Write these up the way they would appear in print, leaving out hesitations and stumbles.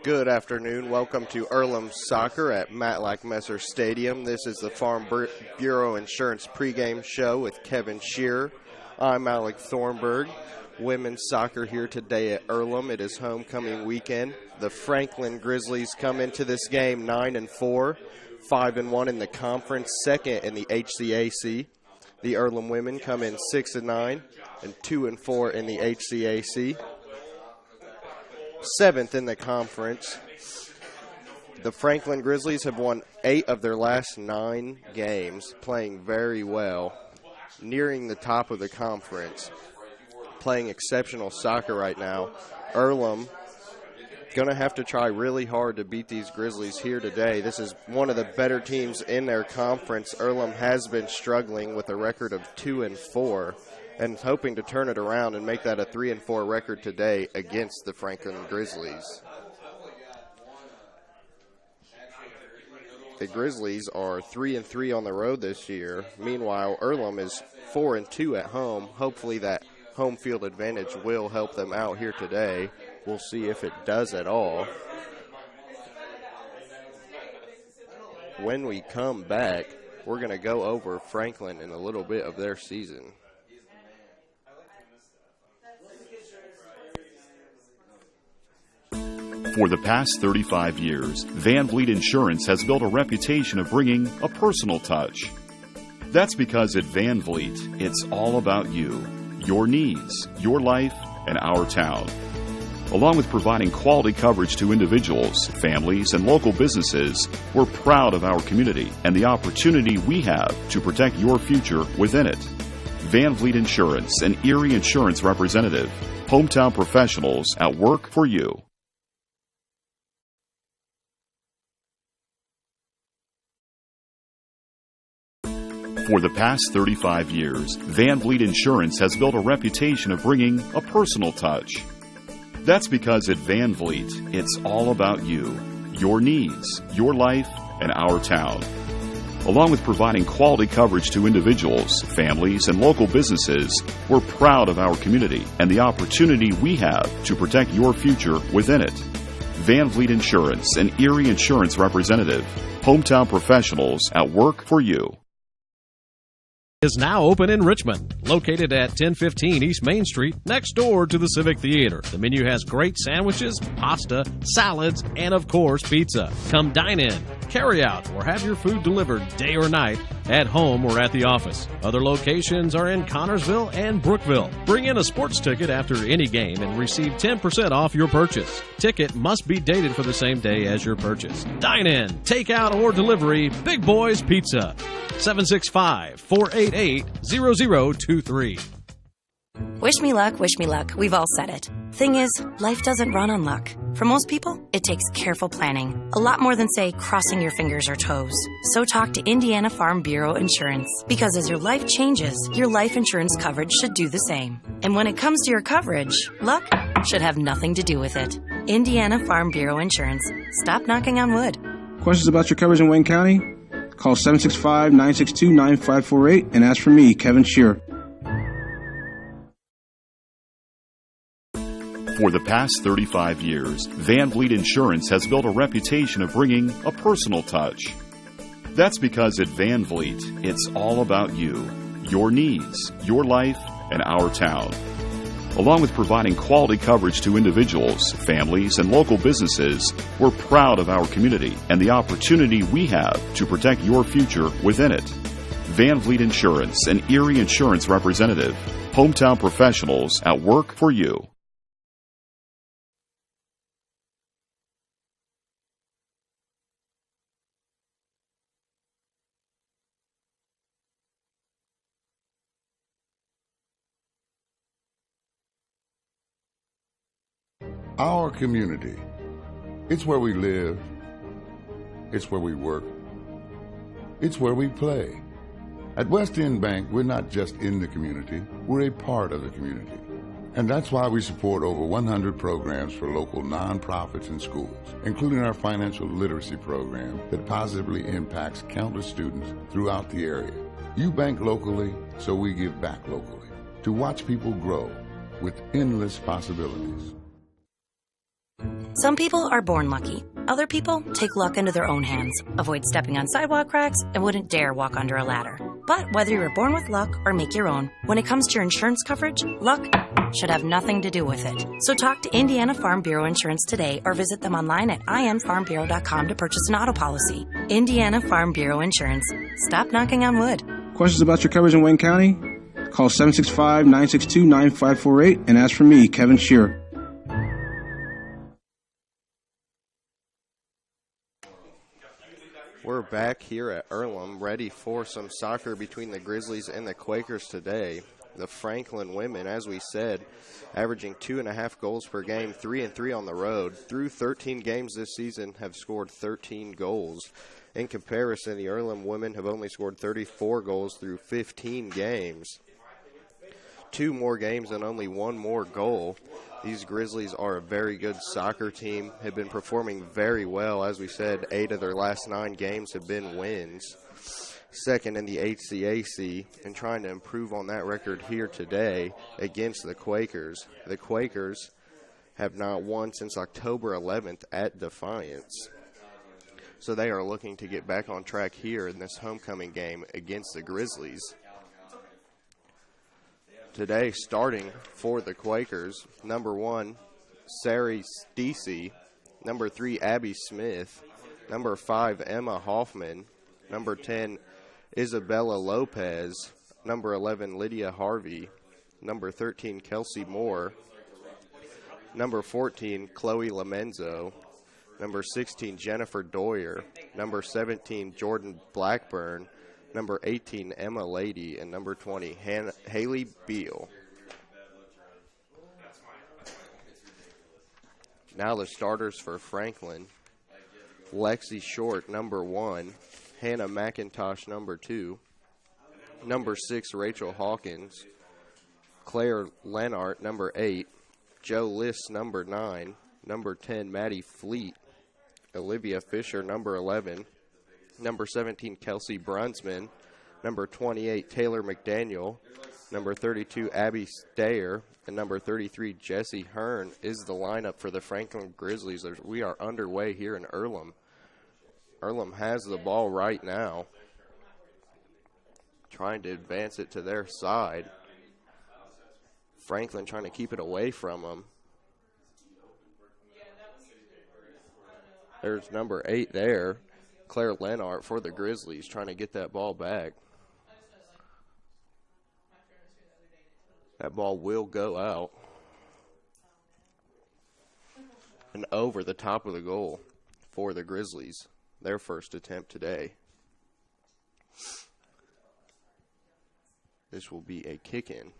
Good afternoon. Welcome to Earlham Soccer at Matlack Messer Stadium. This is the Farm Bureau Insurance pregame show with Kevin Shearer. I'm Alec Thornburg. Women's soccer here today at Earlham. It is homecoming weekend. The Franklin Grizzlies come into this game 9-4, 5-1 in the conference, second in the HCAC. The Earlham women come in 6-9 and 2-4 in the HCAC. Seventh in the conference. The Franklin Grizzlies have won 8 of their last 9 games, playing very well, nearing the top of the conference, playing exceptional soccer right now. Earlham going to have to try really hard to beat these Grizzlies here today. This is one of the better teams in their conference. Earlham has been struggling with a record of 2-4. and hoping to turn it around and make that a 3-4 record today against the Franklin Grizzlies. The Grizzlies are 3-3 on the road this year. Meanwhile, Earlham is 4-2 at home. Hopefully that home field advantage will help them out here today. We'll see if it does at all. When we come back, we're going to go over Franklin and a little bit of their season. For the past 35 years, Van Vliet Insurance has built a reputation of bringing a personal touch. That's because at Van Vliet, it's all about you, your needs, your life, and our town. Along with providing quality coverage to individuals, families, and local businesses, we're proud of our community and the opportunity we have to protect your future within it. Van Vliet Insurance, an Erie Insurance representative. Hometown professionals at work for you. For the past 35 years, Van Vliet Insurance has built a reputation of bringing a personal touch. That's because at Van Vliet, it's all about you, your needs, your life, and our town. Along with providing quality coverage to individuals, families, and local businesses, we're proud of our community and the opportunity we have to protect your future within it. Van Vliet Insurance, an Erie Insurance representative. Hometown professionals at work for you. Is now open in Richmond, located at 1015 East Main Street, next door to the Civic Theater. The menu has great sandwiches, pasta, salads, and of course, pizza. Come dine in, carry out, or have your food delivered day or night, at home or at the office. Other locations are in Connorsville and Brookville. Bring in a sports ticket after any game and receive 10% off your purchase. Ticket must be dated for the same day as your purchase. Dine in, take out, or delivery, Big Boys Pizza. 765-488-0023. Wish me luck, wish me luck. We've all said it. Thing is, life doesn't run on luck. For most people, it takes careful planning. A lot more than, say, crossing your fingers or toes. So talk to Indiana Farm Bureau Insurance. Because as your life changes, your life insurance coverage should do the same. And when it comes to your coverage, luck should have nothing to do with it. Indiana Farm Bureau Insurance. Stop knocking on wood. Questions about your coverage in Wayne County? Call 765-962-9548 and ask for me, Kevin Shearer. For the past 35 years, Van Vliet Insurance has built a reputation of bringing a personal touch. That's because at Van Vliet, it's all about you, your needs, your life, and our town. Along with providing quality coverage to individuals, families, and local businesses, we're proud of our community and the opportunity we have to protect your future within it. Van Vliet Insurance, an Erie Insurance representative. Hometown professionals at work for you. Our community, it's where we live, it's where we work, it's where we play. At West End Bank, we're not just in the community, we're a part of the community. And that's why we support over 100 programs for local nonprofits and schools, including our financial literacy program that positively impacts countless students throughout the area. You bank locally, so we give back locally to watch people grow with endless possibilities. Some people are born lucky. Other people take luck into their own hands, avoid stepping on sidewalk cracks, and wouldn't dare walk under a ladder. But whether you were born with luck or make your own, when it comes to your insurance coverage, luck should have nothing to do with it. So talk to Indiana Farm Bureau Insurance today or visit them online at infarmbureau.com to purchase an auto policy. Indiana Farm Bureau Insurance. Stop knocking on wood. Questions about your coverage in Wayne County? Call 765-962-9548 and ask for me, Kevin Shearer. We're back here at Earlham, ready for some soccer between the Grizzlies and the Quakers today. The Franklin women, as we said, averaging 2.5 goals per game, 3-3 on the road. Through 13 games this season, have scored 13 goals. In comparison, the Earlham women have only scored 34 goals through 15 games. 2 more games and only 1 more goal. These Grizzlies are a very good soccer team, have been performing very well. As we said, 8 of their last 9 games have been wins. Second in the HCAC, and trying to improve on that record here today against the Quakers. The Quakers have not won since October 11th at Defiance. So they are looking to get back on track here in this homecoming game against the Grizzlies. Today, starting for the Quakers, number 1, Sari Stacey, number 3, Abby Smith, number 5, Emma Hoffman, number 10, Isabella Lopez, number 11, Lydia Harvey, number 13, Kelsey Moore, number 14, Chloe Lamenzo, number 16, Jennifer Doyer, number 17, Jordan Blackburn, number 18, Emma Lady, and number 20, Haley Beal. Now the starters for Franklin. Lexi Short, number 1. Hannah McIntosh, number 2. Number 6, Rachel Hawkins. Claire Lenart, number 8. Joe Liss, number 9. Number 10, Maddie Fleet. Olivia Fisher, number 11. Number 17, Kelsey Brunsman. Number 28, Taylor McDaniel. Number 32, Abby Stayer. And number 33, Jessie Hearn is the lineup for the Franklin Grizzlies. We are underway here in Earlham. Earlham has the ball right now, trying to advance it to their side. Franklin trying to keep it away from them. There's number 8 there. Claire Lenart for the Grizzlies, trying to get that ball back. That ball will go out and over the top of the goal for the Grizzlies, their first attempt today. This will be a kick-in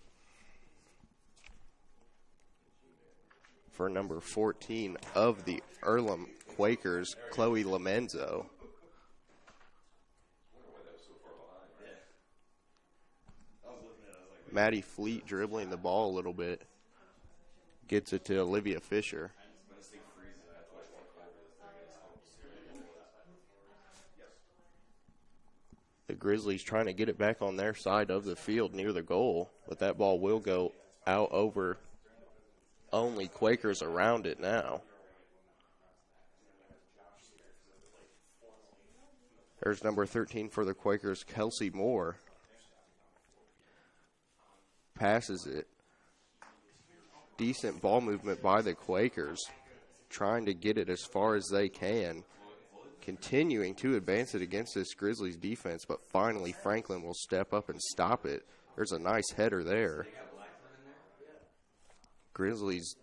for number 14 of the Earlham Quakers, Chloe Lamenzo. Maddie Fleet dribbling the ball a little bit. Gets it to Olivia Fisher. The Grizzlies trying to get it back on their side of the field near the goal, but that ball will go out over only Quakers around it now. There's number 13 for the Quakers, Kelsey Moore. Passes it. Decent ball movement by the Quakers, trying to get it as far as they can. Continuing to advance it against this Grizzlies defense, but finally Franklin will step up and stop it. There's a nice header there. Grizzlies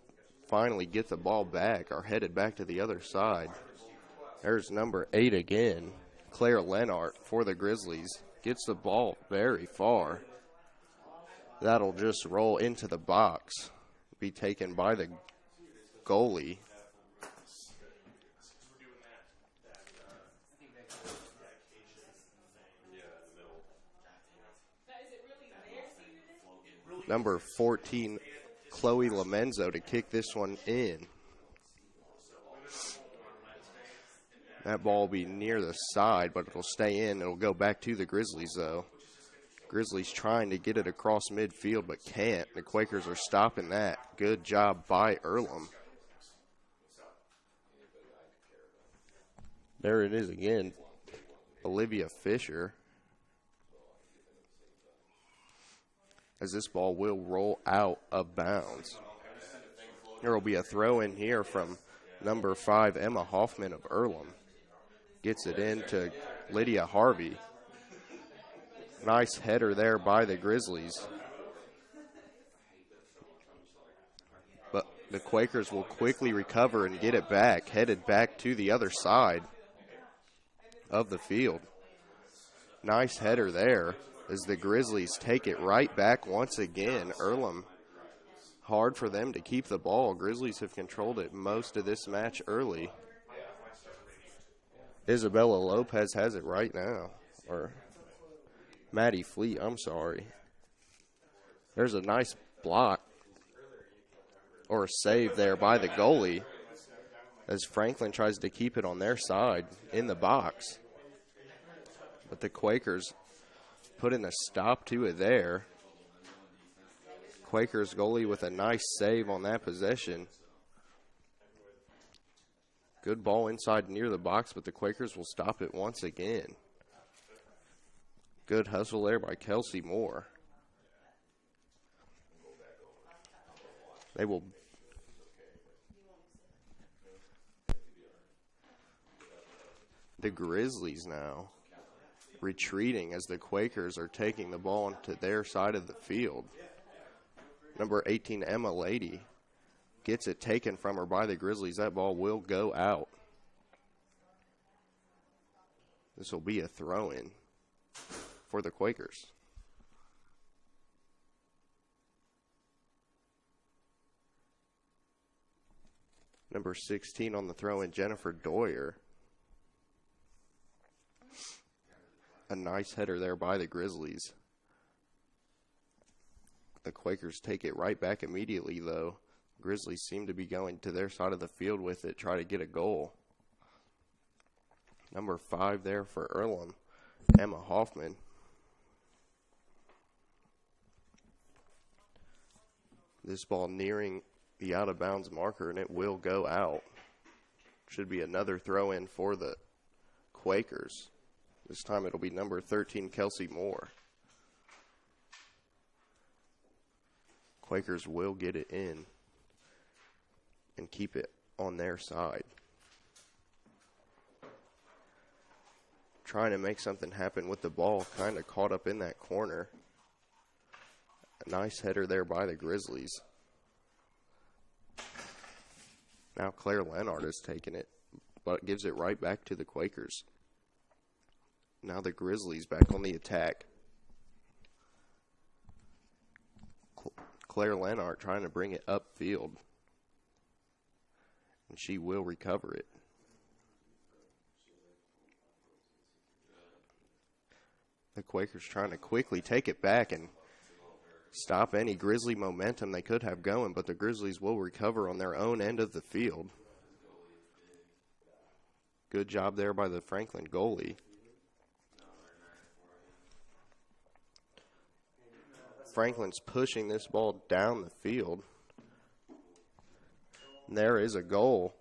finally get the ball back, are headed back to the other side. There's number 8 again, Claire Lenart for the Grizzlies. Gets the ball very far. That'll just roll into the box, be taken by the goalie. Number 14, Chloe Lamenzo to kick this one in. That ball will be near the side, but it'll stay in. It'll go back to the Grizzlies, though. Grizzlies trying to get it across midfield, but can't. The Quakers are stopping that. Good job by Earlham. There it is again. Olivia Fisher. As this ball will roll out of bounds. There will be a throw in here from number 5, Emma Hoffman of Earlham. Gets it in to Lydia Harvey. Nice header there by the Grizzlies. But the Quakers will quickly recover and get it back, headed back to the other side of the field. Nice header there as the Grizzlies take it right back once again. Earlham, hard for them to keep the ball. Grizzlies have controlled it most of this match early. Isabella Lopez has it right now. Or Maddie Fleet, I'm sorry. There's a nice block or a save there by the goalie as Franklin tries to keep it on their side in the box. But the Quakers put in a stop to it there. Quakers goalie with a nice save on that possession. Good ball inside near the box, but the Quakers will stop it once again. Good hustle there by Kelsey Moore. They will. The Grizzlies now retreating as the Quakers are taking the ball into their side of the field. Number 18, Emma Lady, gets it taken from her by the Grizzlies. That ball will go out. This will be a throw-in for the Quakers. Number 16 on the throw-in, Jennifer Doyer. A nice header there by the Grizzlies. The Quakers take it right back immediately, though. Grizzlies seem to be going to their side of the field with it, try to get a goal. Number 5 there for Earlham, Emma Hoffman. This ball nearing the out-of-bounds marker, and it will go out. Should be another throw-in for the Quakers. This time it'll be number 13, Kelsey Moore. Quakers will get it in and keep it on their side. Trying to make something happen with the ball, kind of caught up in that corner. A nice header there by the Grizzlies. Now Claire Lennart has taken it, but gives it right back to the Quakers. Now the Grizzlies back on the attack. Claire Lennart trying to bring it upfield. And she will recover it. The Quakers trying to quickly take it back and stop any Grizzly momentum they could have going, but the Grizzlies will recover on their own end of the field. Good job there by the Franklin goalie. Franklin's pushing this ball down the field. And there is a goal.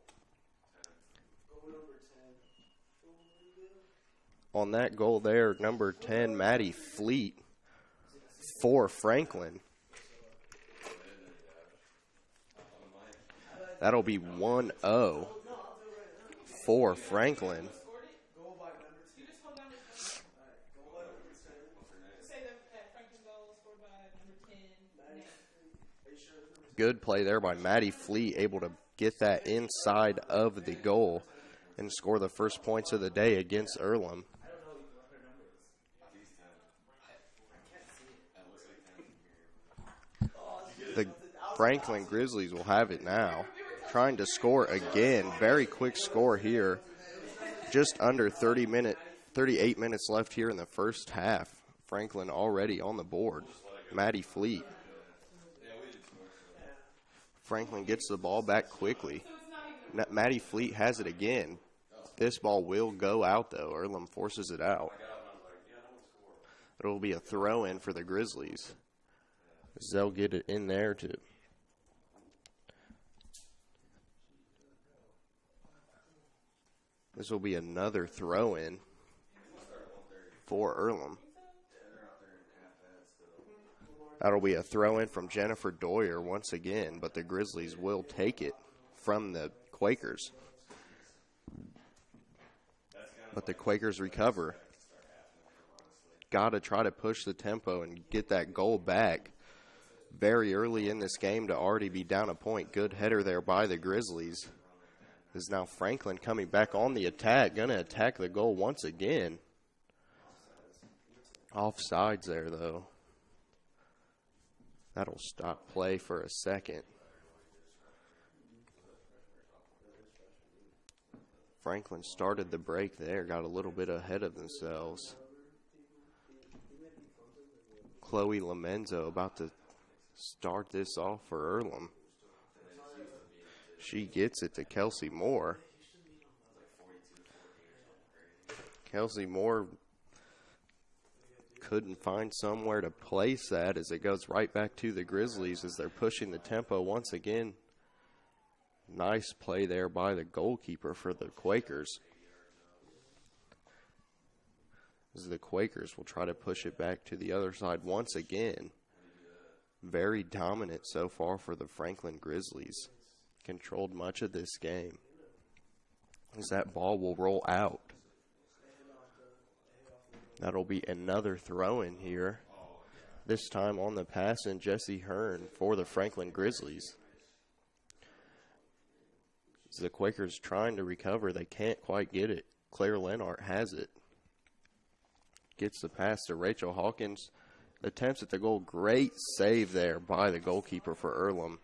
On that goal there, number 10, Maddie Fleet for Franklin. That'll be 1-0 for Franklin. Good play there by Maddie Fleet, able to get that inside of the goal and score the first points of the day against Earlham. The Franklin Grizzlies will have it now. Trying to score again. Very quick score here. Just under 38 minutes left here in the first half. Franklin already on the board. Maddie Fleet. Franklin gets the ball back quickly. Maddie Fleet has it again. This ball will go out, though. Earlham forces it out. It will be a throw-in for the Grizzlies. They'll get it in there, too. This will be another throw-in for Earlham. That'll be a throw-in from Jennifer Doyer once again, but the Grizzlies will take it from the Quakers. But the Quakers recover. Got to try to push the tempo and get that goal back very early in this game to already be down a point. Good header there by the Grizzlies. Is now Franklin coming back on the attack, going to attack the goal once again. Offsides there, though. That'll stop play for a second. Franklin started the break there, got a little bit ahead of themselves. Chloe Lamenzo about to start this off for Earlham. She gets it to Kelsey Moore. Kelsey Moore couldn't find somewhere to place that as it goes right back to the Grizzlies as they're pushing the tempo once again. Nice play there by the goalkeeper for the Quakers. As the Quakers will try to push it back to the other side once again. Very dominant so far for the Franklin Grizzlies. Controlled much of this game. As that ball will roll out. That'll be another throw-in here. This time on the pass in Jesse Hearn for the Franklin Grizzlies. As the Quakers trying to recover, they can't quite get it. Claire Lenart has it. Gets the pass to Rachel Hawkins. Attempts at the goal. Great save there by the goalkeeper for Earlham.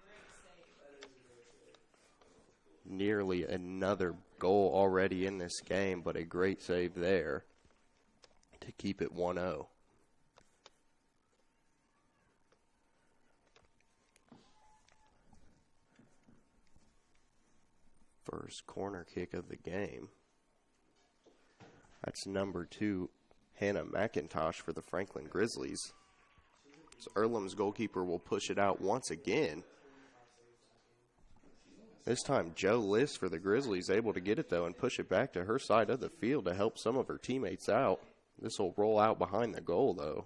Nearly another goal already in this game, but a great save there to keep it 1-0. First corner kick of the game. That's number 2, Hannah McIntosh for the Franklin Grizzlies. So Earlham's goalkeeper will push it out once again. This time, Joe Liss for the Grizzlies able to get it, though, and push it back to her side of the field to help some of her teammates out. This will roll out behind the goal, though.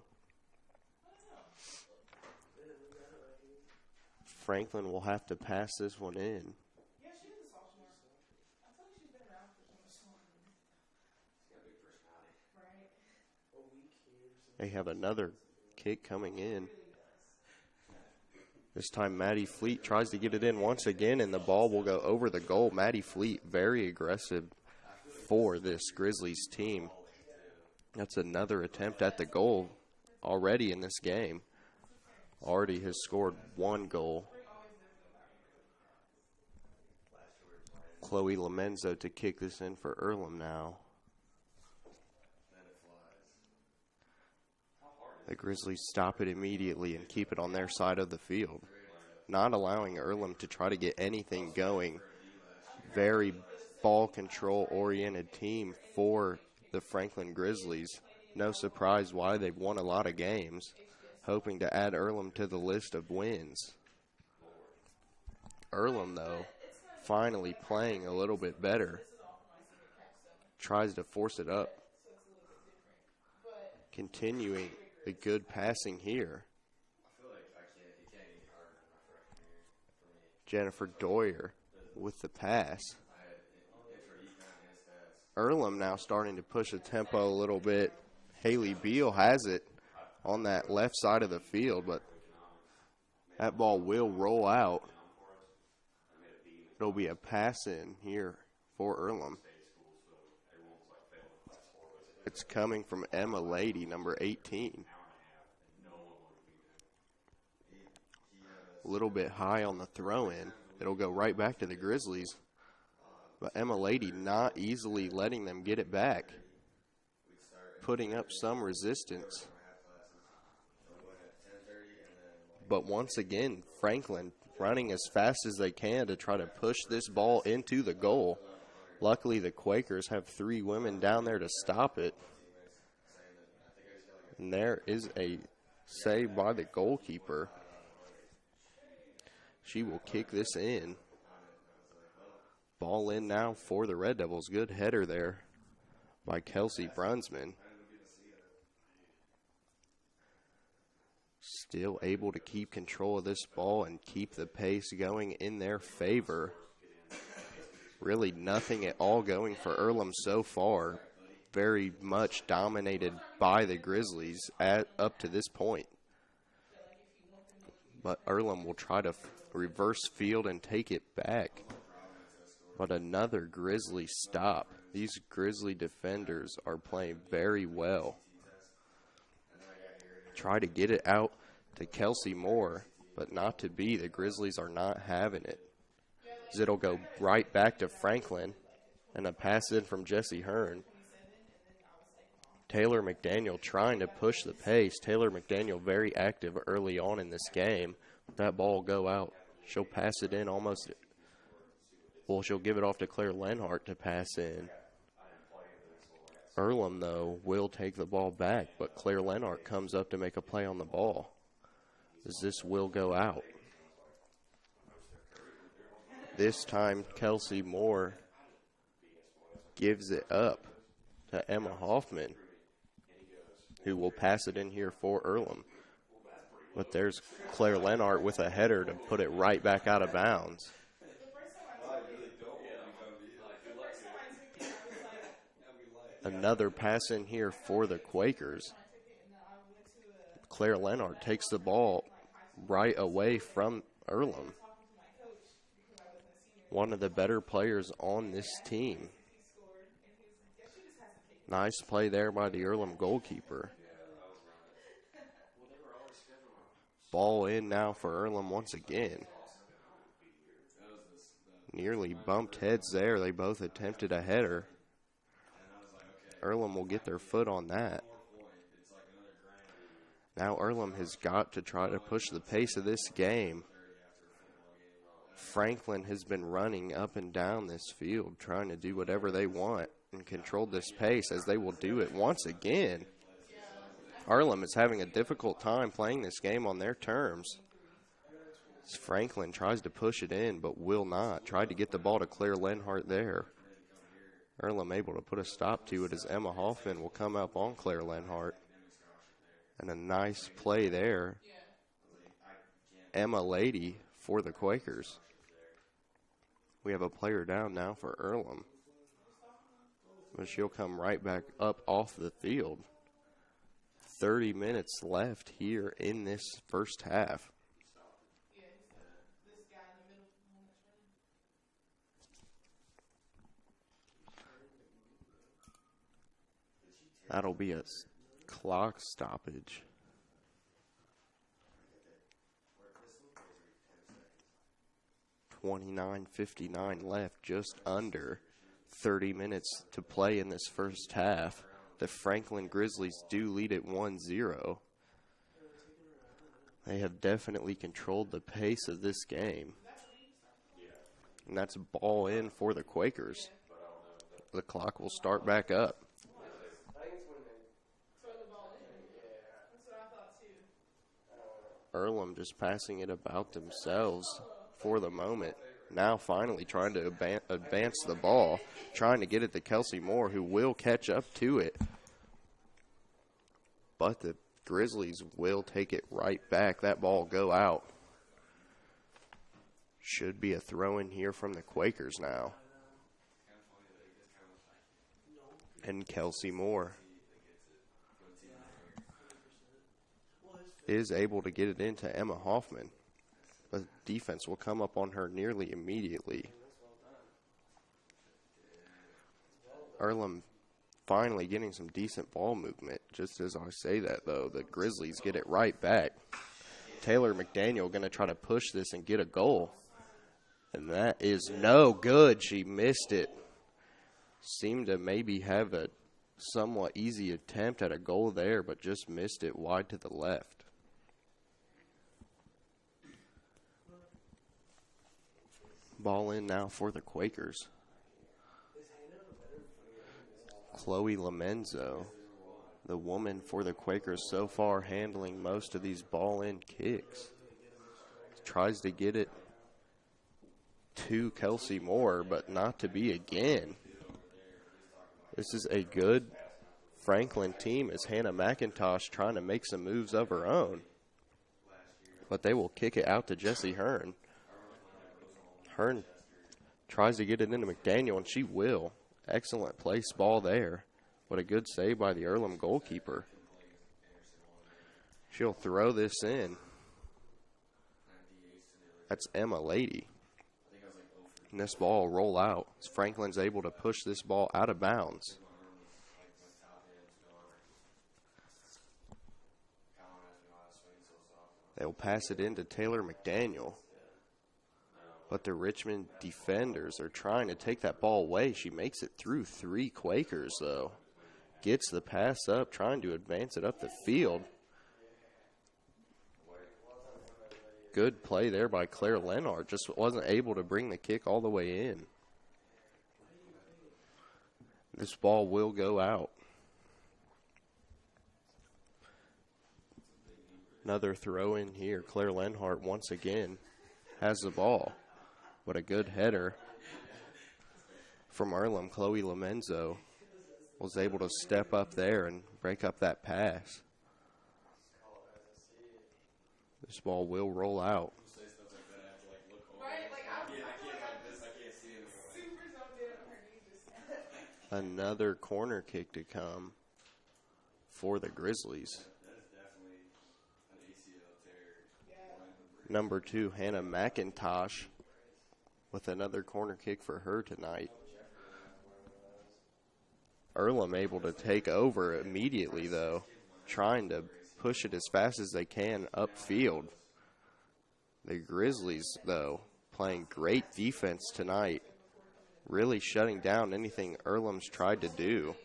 Franklin will have to pass this one in. They have another kick coming in. This time Maddie Fleet tries to get it in once again, and the ball will go over the goal. Maddie Fleet, very aggressive for this Grizzlies team. That's another attempt at the goal already in this game. Already has scored 1 goal. Chloe Lamenzo to kick this in for Earlham now. The Grizzlies stop it immediately and keep it on their side of the field, not allowing Earlham to try to get anything going. Very ball control oriented team for the Franklin Grizzlies. No surprise why they've won a lot of games, hoping to add Earlham to the list of wins. Earlham, though, finally playing a little bit better. Tries to force it up. Continuing the good passing here. Jennifer Doyer with the pass. Earlham now starting to push the tempo a little bit. Haley Beal has it on that left side of the field, but that ball will roll out. It'll be a pass in here for Earlham. It's coming from Emma Lady, number 18. A little bit high on the throw-in. It'll go right back to the Grizzlies. But Emma Lady not easily letting them get it back. Putting up some resistance. But once again, Franklin running as fast as they can to try to push this ball into the goal. Luckily, the Quakers have 3 women down there to stop it. And there is a save by the goalkeeper. She will kick this in. Ball in now for the Red Devils. Good header there by Kelsey Brunsman. Still able to keep control of this ball and keep the pace going in their favor. Really nothing at all going for Earlham so far. Very much dominated by the Grizzlies up to this point. But Earlham will try to reverse field and take it back. But another Grizzly stop. These Grizzly defenders are playing very well. Try to get it out to Kelsey Moore, but not to be. The Grizzlies are not having it. It'll go right back to Franklin, and a pass in from Jesse Hearn. Taylor McDaniel trying to push the pace. Taylor McDaniel very active early on in this game. That ball will go out. She'll pass it in almost. Well, she'll give it off to Claire Lenhart to pass in. Earlham, though, will take the ball back, but Claire Lenhart comes up to make a play on the ball. As this will go out. This time, Kelsey Moore gives it up to Emma Hoffman, who will pass it in here for Earlham. But there's Claire Lenhart with a header to put it right back out of bounds. Another pass in here for the Quakers. Claire Lenhart takes the ball right away from Earlham. One of the better players on this team. Nice play there by the Earlham goalkeeper. Ball in now for Earlham once again. Nearly bumped heads there. They both attempted a header. Earlham will get their foot on that. Now Earlham has got to try to push the pace of this game. Franklin has been running up and down this field, trying to do whatever they want and control this pace, as they will do it once again. Earlham is having a difficult time playing this game on their terms. As Franklin tries to push it in, but will not. Tried to get the ball to Claire Lenhart there. Earlham able to put a stop to it as Emma Hoffman will come up on Claire Lenhart. And a nice play there. Emma Lady for the Quakers. We have a player down now for Earlham. But she'll come right back up off the field. 30 minutes left here in this first half. That'll be a clock stoppage. $29:59 left, just under 30 minutes to play in this first half. The Franklin Grizzlies do lead at 1-0. They have definitely controlled the pace of this game. And that's ball in for the Quakers. The clock will start back up. Earlham just passing it about themselves for the moment. Now finally trying to advance the ball, trying to get it to Kelsey Moore, who will catch up to it. But the Grizzlies will take it right back. That ball go out. Should be a throw in here from the Quakers now. And Kelsey Moore is able to get it into Emma Hoffman. The defense will come up on her nearly immediately. Earlham finally getting some decent ball movement. Just as I say that, though, the Grizzlies get it right back. Taylor McDaniel going to try to push this and get a goal. And that is no good. She missed it. Seemed to maybe have a somewhat easy attempt at a goal there, but just missed it wide to the left. Ball in now for the Quakers. Chloe Lamenzo, the woman for the Quakers so far handling most of these ball in kicks. Tries to get it to Kelsey Moore, but not to be again. This is a good Franklin team as Hannah McIntosh trying to make some moves of her own. But they will kick it out to Jessie Hearn. Hearn tries to get it into McDaniel, and she will. Excellent place ball there. What a good save by the Earlham goalkeeper. She'll throw this in. That's Emma Lady. And this ball will roll out as Franklin's able to push this ball out of bounds. They'll pass it into Taylor McDaniel. But the Richmond defenders are trying to take that ball away. She makes it through 3 Quakers, though. Gets the pass up, trying to advance it up the field. Good play there by Claire Lenhart. Just wasn't able to bring the kick all the way in. This ball will go out. Another throw in here. Claire Lenhart once again has the ball. What a good header from Earlham. Chloe Lomenzo was able to step up there and break up that pass. This ball will roll out. Another corner kick to come for the Grizzlies. Number 2, Hannah McIntosh, with another corner kick for her tonight. Earlham able to take over immediately, though, trying to push it as fast as they can upfield. The Grizzlies, though, playing great defense tonight, really shutting down anything Earlham's tried to do.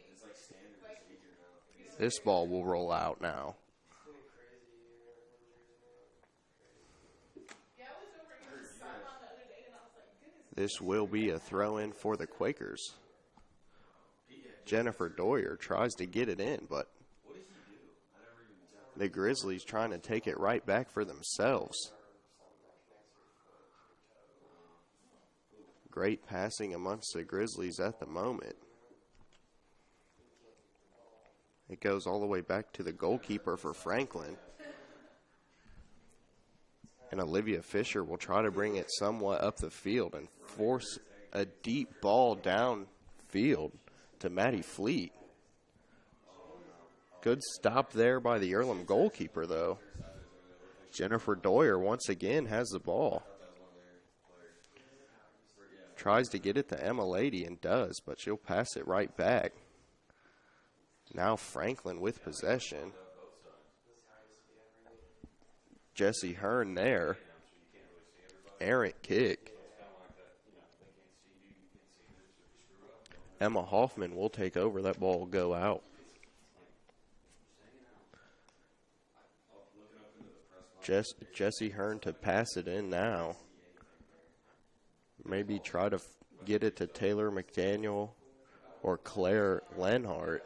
This ball will roll out now. This will be a throw-in for the Quakers. Jennifer Doyer tries to get it in, but the Grizzlies trying to take it right back for themselves. Great passing amongst the Grizzlies at the moment. It goes all the way back to the goalkeeper for Franklin. And Olivia Fisher will try to bring it somewhat up the field and force a deep ball downfield to Maddie Fleet. Good stop there by the Earlham goalkeeper, though. Jennifer Doyer once again has the ball. Tries to get it to Emma Lady and does, but she'll pass it right back. Now Franklin with possession. Jessie Hearn there. Errant kick. Emma Hoffman will take over. That ball will go out. Jessie Hearn to pass it in now. Maybe try to get it to Taylor McDaniel or Claire Lenhart.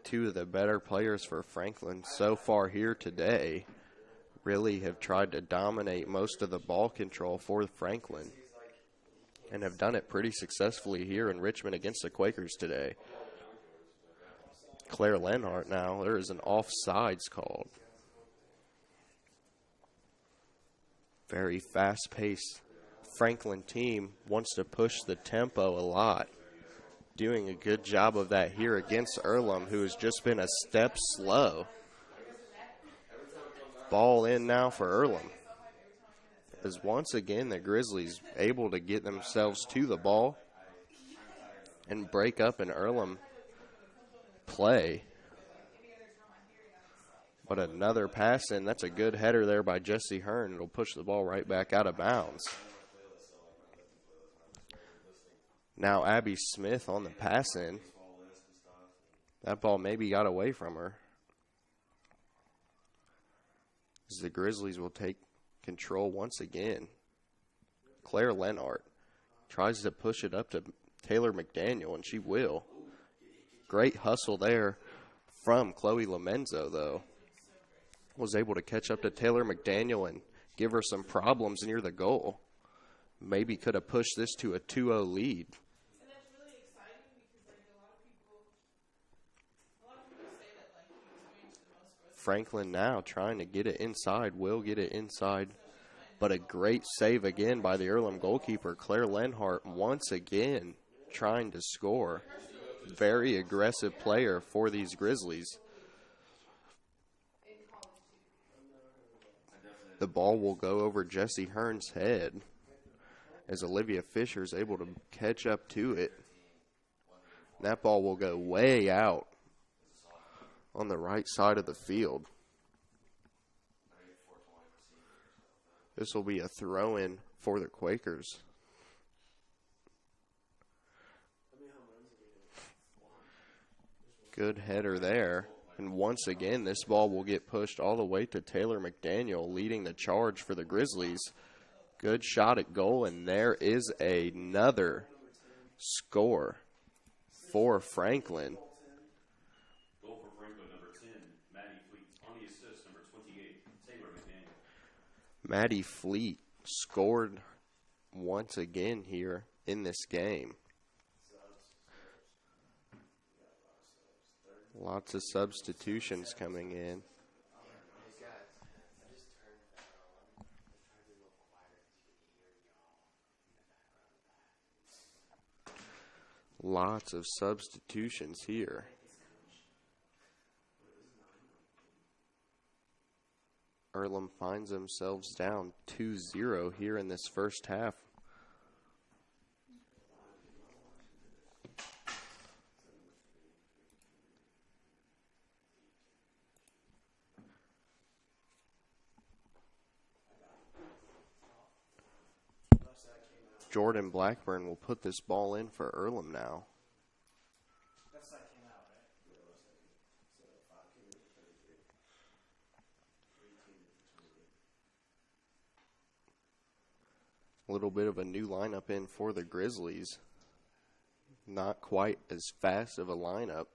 2 of the better players for Franklin so far here today really have tried to dominate most of the ball control for Franklin and have done it pretty successfully here in Richmond against the Quakers today. Claire Lenhart now, there is an offsides called. Very fast-paced Franklin team wants to push the tempo a lot. Doing a good job of that here against Earlham, who has just been a step slow. Ball in now for Earlham. As once again the Grizzlies able to get themselves to the ball and break up an Earlham play. But another pass in. That's a good header there by Jessie Hearn. It'll push the ball right back out of bounds. Now Abby Smith on the pass in. That ball maybe got away from her. As the Grizzlies will take control once again. Claire Lenhart tries to push it up to Taylor McDaniel, and she will. Great hustle there from Chloe Lomenzo, though. Was able to catch up to Taylor McDaniel and give her some problems near the goal. Maybe could have pushed this to a 2-0 lead. And that's really exciting because, like, a lot of people say that, like, he experienced the most growth. Franklin now trying to get it inside, will get it inside. But a great save again by the Earlham goalkeeper, Claire Lenhart, once again trying to score. Very aggressive player for these Grizzlies. The ball will go over Jesse Hearn's head as Olivia Fisher is able to catch up to it. That ball will go way out on the right side of the field. This will be a throw-in for the Quakers. Good header there. And once again, this ball will get pushed all the way to Taylor McDaniel, leading the charge for the Grizzlies. Good shot at goal, and there is another score for Franklin. Goal for Franklin, number 10, Maddie Fleet. On the assist, number 28, Taylor McDaniel. Maddie Fleet scored once again here in this game. Lots of substitutions coming in. Lots of substitutions here. Earlham finds themselves down 2-0 here in this first half. Jordan Blackburn will put this ball in for Earlham now. A little bit of a new lineup in for the Grizzlies. Not quite as fast of a lineup.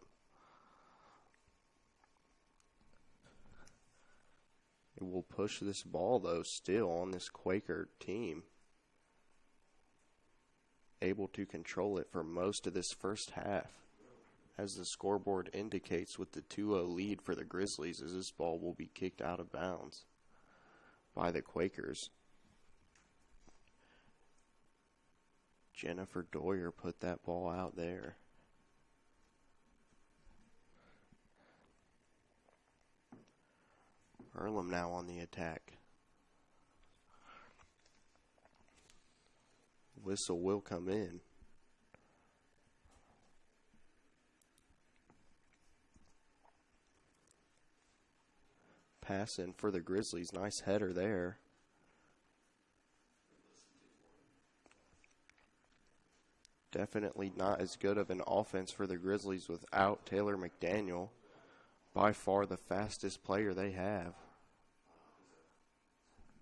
It will push this ball, though, still on this Quaker team. Able to control it for most of this first half. As the scoreboard indicates with the 2-0 lead for the Grizzlies, as this ball will be kicked out of bounds by the Quakers. Jennifer Doyer put that ball out there. Earlham now on the attack. Whistle will come in. Pass in for the Grizzlies. Nice header there. Definitely not as good of an offense for the Grizzlies without Taylor McDaniel. By far the fastest player they have.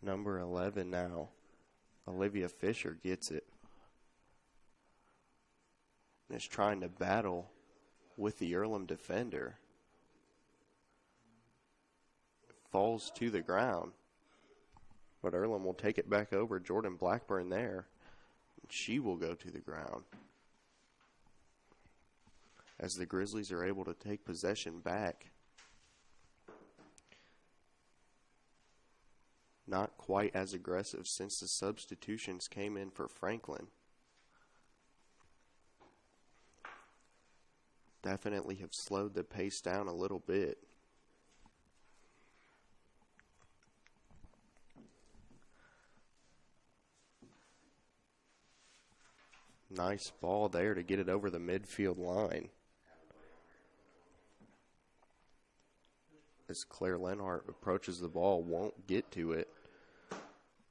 Number 11 now. Olivia Fisher gets it. And is trying to battle with the Earlham defender. Falls to the ground. But Earlham will take it back over. Jordan Blackburn there. She will go to the ground. As the Grizzlies are able to take possession back. Not quite as aggressive since the substitutions came in for Franklin. Definitely have slowed the pace down a little bit. Nice ball there to get it over the midfield line. As Claire Lenhart approaches the ball, won't get to it.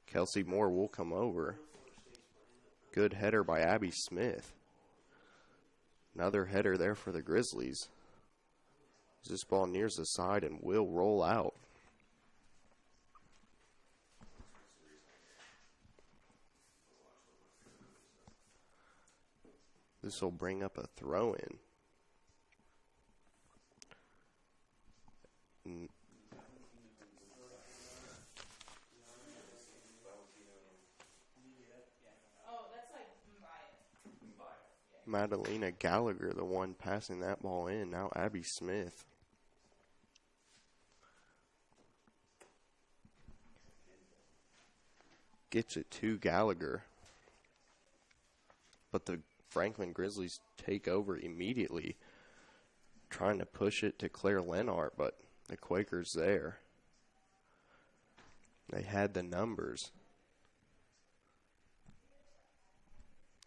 Kelsey Moore will come over. Good header by Abby Smith. Another header there for the Grizzlies. This ball nears the side and will roll out. This will bring up a throw-in. Madalena Gallagher, the one passing that ball in. Now Abby Smith. Gets it to Gallagher. But the Franklin Grizzlies take over immediately, trying to push it to Claire Lenart, but the Quakers there. They had the numbers.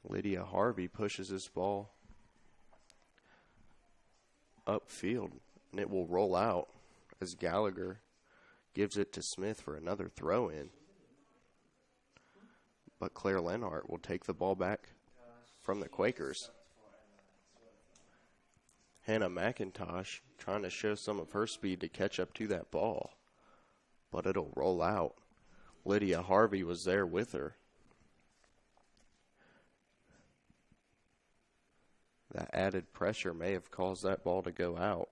Lydia Harvey pushes this ball upfield, and it will roll out as Gallagher gives it to Smith for another throw-in. But Claire Lenart will take the ball back from the Quakers. Hannah McIntosh trying to show some of her speed to catch up to that ball. But it'll roll out. Lydia Harvey was there with her. That added pressure may have caused that ball to go out.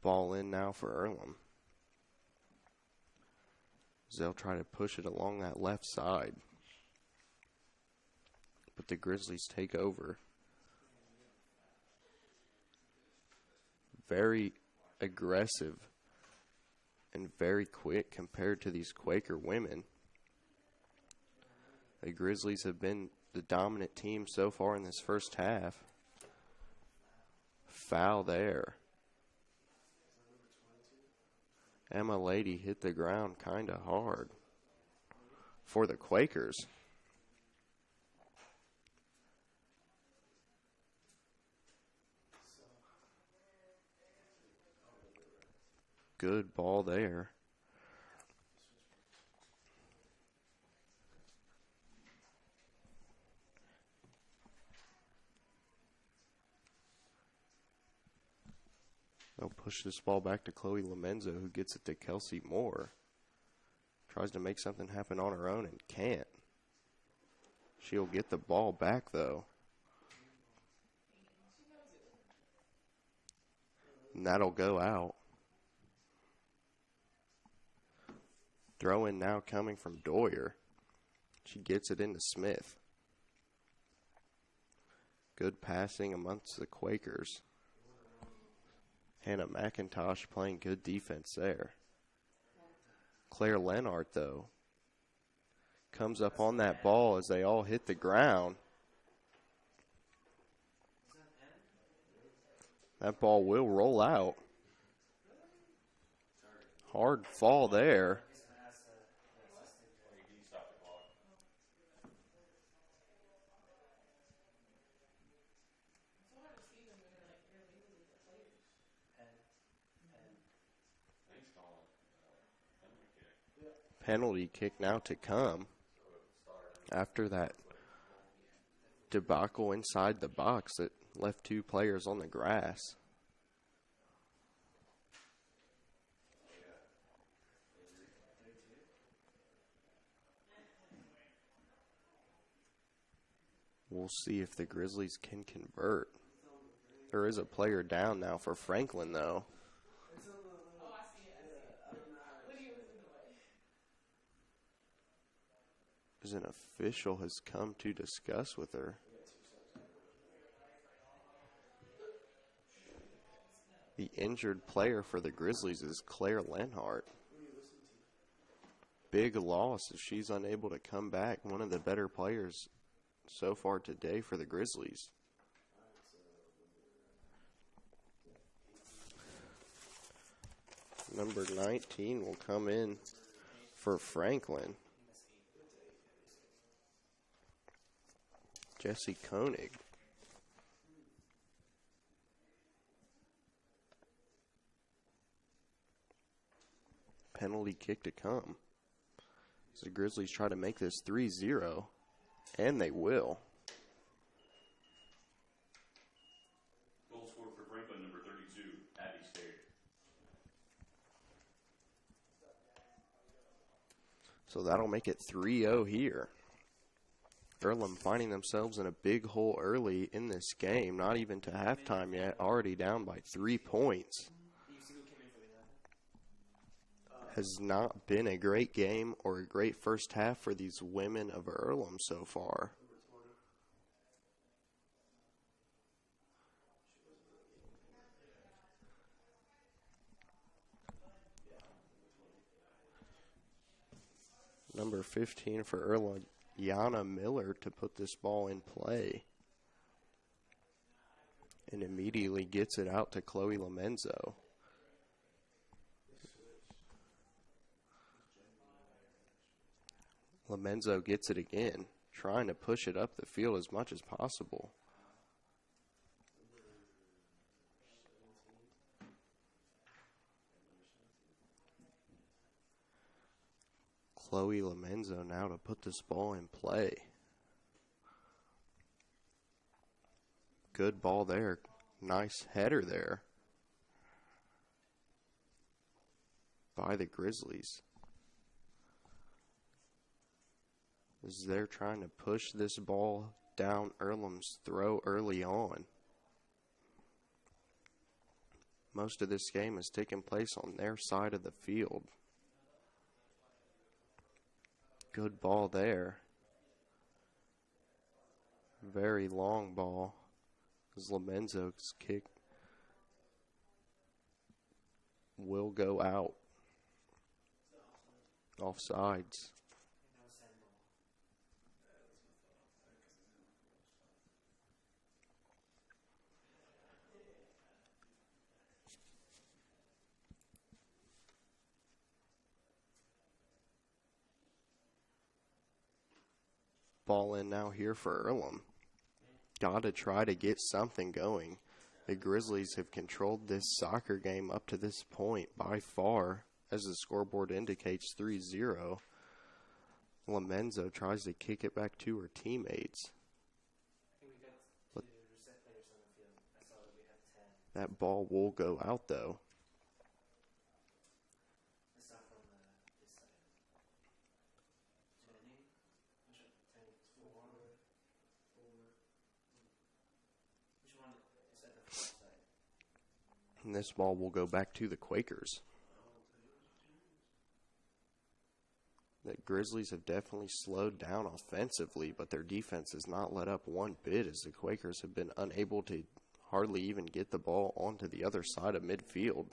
Ball in now for Earlham. They'll try to push it along that left side. But the Grizzlies take over. Very aggressive and very quick compared to these Quaker women. The Grizzlies have been the dominant team so far in this first half. Foul there. Emma Lady hit the ground kind of hard for the Quakers. Good ball there. They'll push this ball back to Chloe Lamenzo, who gets it to Kelsey Moore. Tries to make something happen on her own and can't. She'll get the ball back, though. And that'll go out. Throw in now coming from Doyer. She gets it into Smith. Good passing amongst the Quakers. Hannah McIntosh playing good defense there. Claire Lenart, though, comes up on that ball as they all hit the ground. That ball will roll out. Hard fall there. Penalty kick now to come after that debacle inside the box that left two players on the grass. We'll see if the Grizzlies can convert. There is a player down now for Franklin, though. As an official has come to discuss with her. The injured player for the Grizzlies is Claire Lenhart. Big loss if she's unable to come back. One of the better players so far today for the Grizzlies. Number 19 will come in for Franklin. Jesse Koenig. Penalty kick to come. So the Grizzlies try to make this 3-0, and they will. Goal scored for Franklin, number 32, Abby State. So that'll make it 3-0 here. Earlham finding themselves in a big hole early in this game, not even to halftime yet, already down by 3 points. has not been a great game or a great first half for these women of Earlham so far. Number 15 for Earlham, Yana Miller, to put this ball in play. And immediately gets it out to Chloe Lomenzo. Lomenzo gets it again, trying to push it up the field as much as possible. Chloe Lomenzo now to put this ball in play. Good ball there. Nice header there by the Grizzlies. As they're trying to push this ball down Earlham's throat early on. Most of this game has taken place on their side of the field. Good ball there. Very long ball. As Lomenzo's kick will go out. Offsides. Ball in now here for Earlham. Got to try to get something going. The Grizzlies have controlled this soccer game up to this point by far, as the scoreboard indicates 3-0. Lomenzo tries to kick it back to her teammates. But that ball will go out, though. And this ball will go back to the Quakers. The Grizzlies have definitely slowed down offensively, but their defense has not let up one bit, as the Quakers have been unable to hardly even get the ball onto the other side of midfield.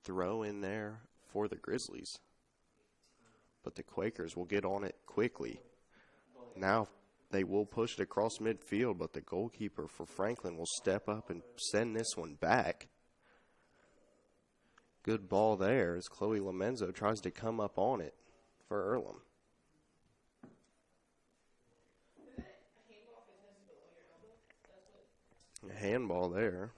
Throw in there for the Grizzlies, but the Quakers will get on it quickly. Now they will push it across midfield, but the goalkeeper for Franklin will step up and send this one back. Good ball there as Chloe Lomenzo tries to come up on it for Earlham. A handball there.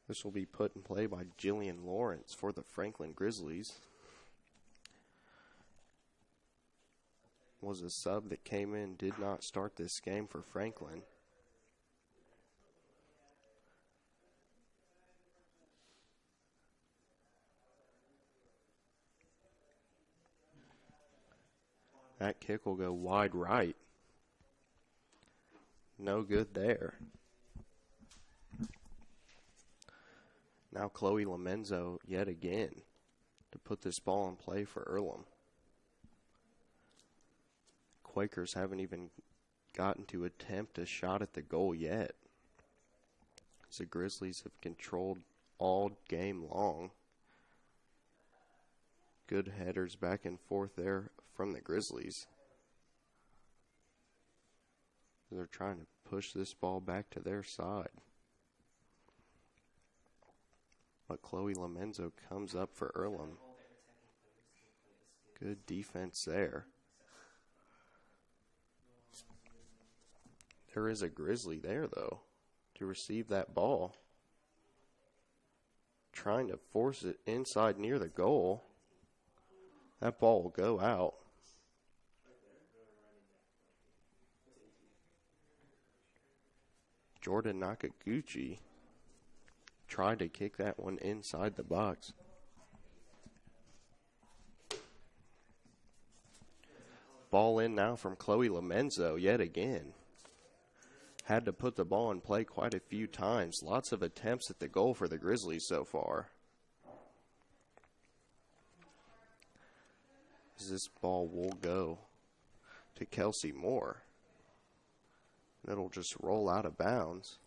This will be put in play by Jillian Lawrence for the Franklin Grizzlies. Was a sub that came in, did not start this game for Franklin. That kick will go wide right. No good there. Now Chloe Lomenzo yet again to put this ball in play for Earlham. Quakers haven't even gotten to attempt a shot at the goal yet, as the Grizzlies have controlled all game long. Good headers back and forth there from the Grizzlies. They're trying to push this ball back to their side. But Chloe Lomenzo comes up for Earlham. Good defense there. There is a Grizzly there, though, to receive that ball. Trying to force it inside near the goal. That ball will go out. Jordan Nakaguchi tried to kick that one inside the box. Ball in now from Chloe Lomenzo yet again. had to put the ball in play quite a few times. Lots of attempts at the goal for the Grizzlies so far. This ball will go to Kelsey Moore. It'll just roll out of bounds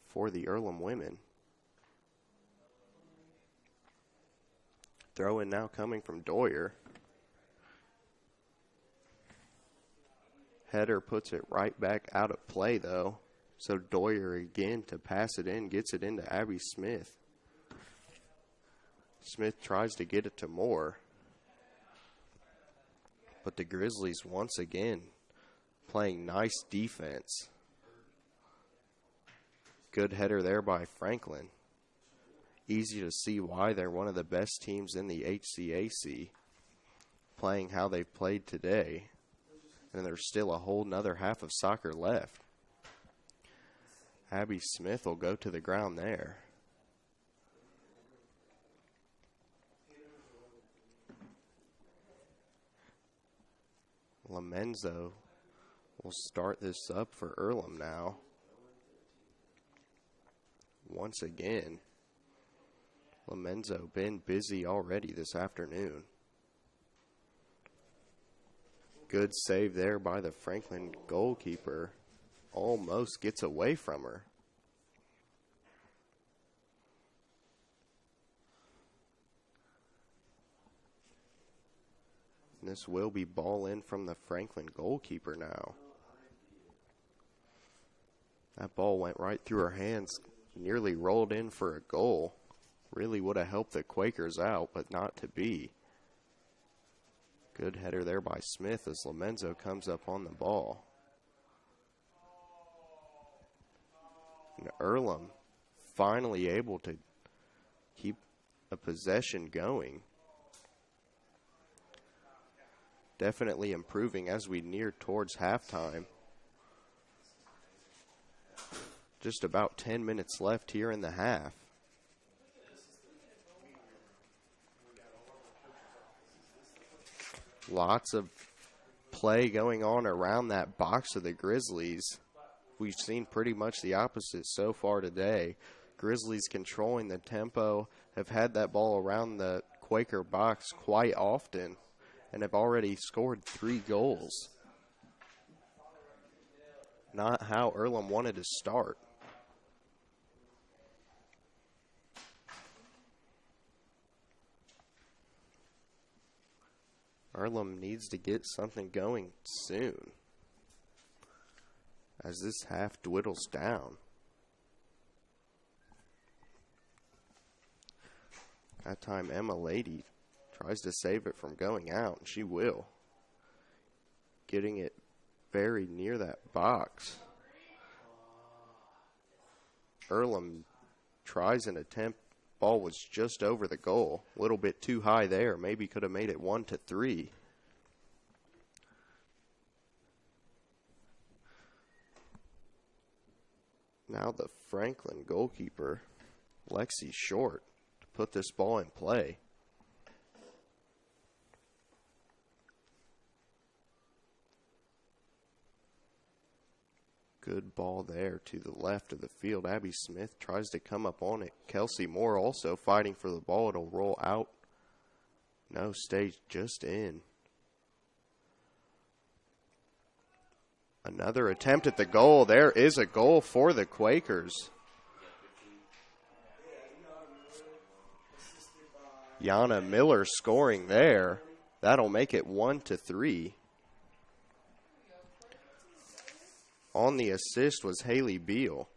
for the Earlham women. Throw in now coming from Doyer. Header puts it right back out of play, though. So Doyer again to pass it in, gets it into Abby Smith. Smith tries to get it to Moore. But the Grizzlies once again playing nice defense. Good header there by Franklin. Easy to see why they're one of the best teams in the HCAC, playing how they've played today. And there's still a whole nother half of soccer left. Abby Smith will go to the ground there. Lamenzo will start this up for Earlham now. Once again, Lamenzo been busy already this afternoon. Good save there by the Franklin goalkeeper. Almost gets away from her. And this will be ball in from the Franklin goalkeeper now. That ball went right through her hands, nearly rolled in for a goal. Really would have helped the Quakers out, but not to be. Good header there by Smith as Lamenzo comes up on the ball. And Earlham finally able to keep a possession going. Definitely improving as we near towards halftime. Just about 10 minutes left here in the half. Lots of play going on around that box of the Grizzlies. We've seen pretty much the opposite so far today. Grizzlies controlling the tempo, have had that ball around the Quaker box quite often, and have already scored 3 goals. Not how Earlham wanted to start. Earlham needs to get something going soon as this half dwindles down. That time Emma Lady tries to save it from going out, and she will. Getting it very near that box. Earlham tries an attempt. Ball was just over the goal. A little bit too high there. Maybe could have made it 1-3. Now the Franklin goalkeeper, Lexi Short, to put this ball in play. Good ball there to the left of the field. Abby Smith tries to come up on it. Kelsey Moore also fighting for the ball. It'll roll out. No, stays just in. Another attempt at the goal. There is a goal for the Quakers. Yana Miller scoring there. That'll make it 1-3. On the assist was Haley Beal.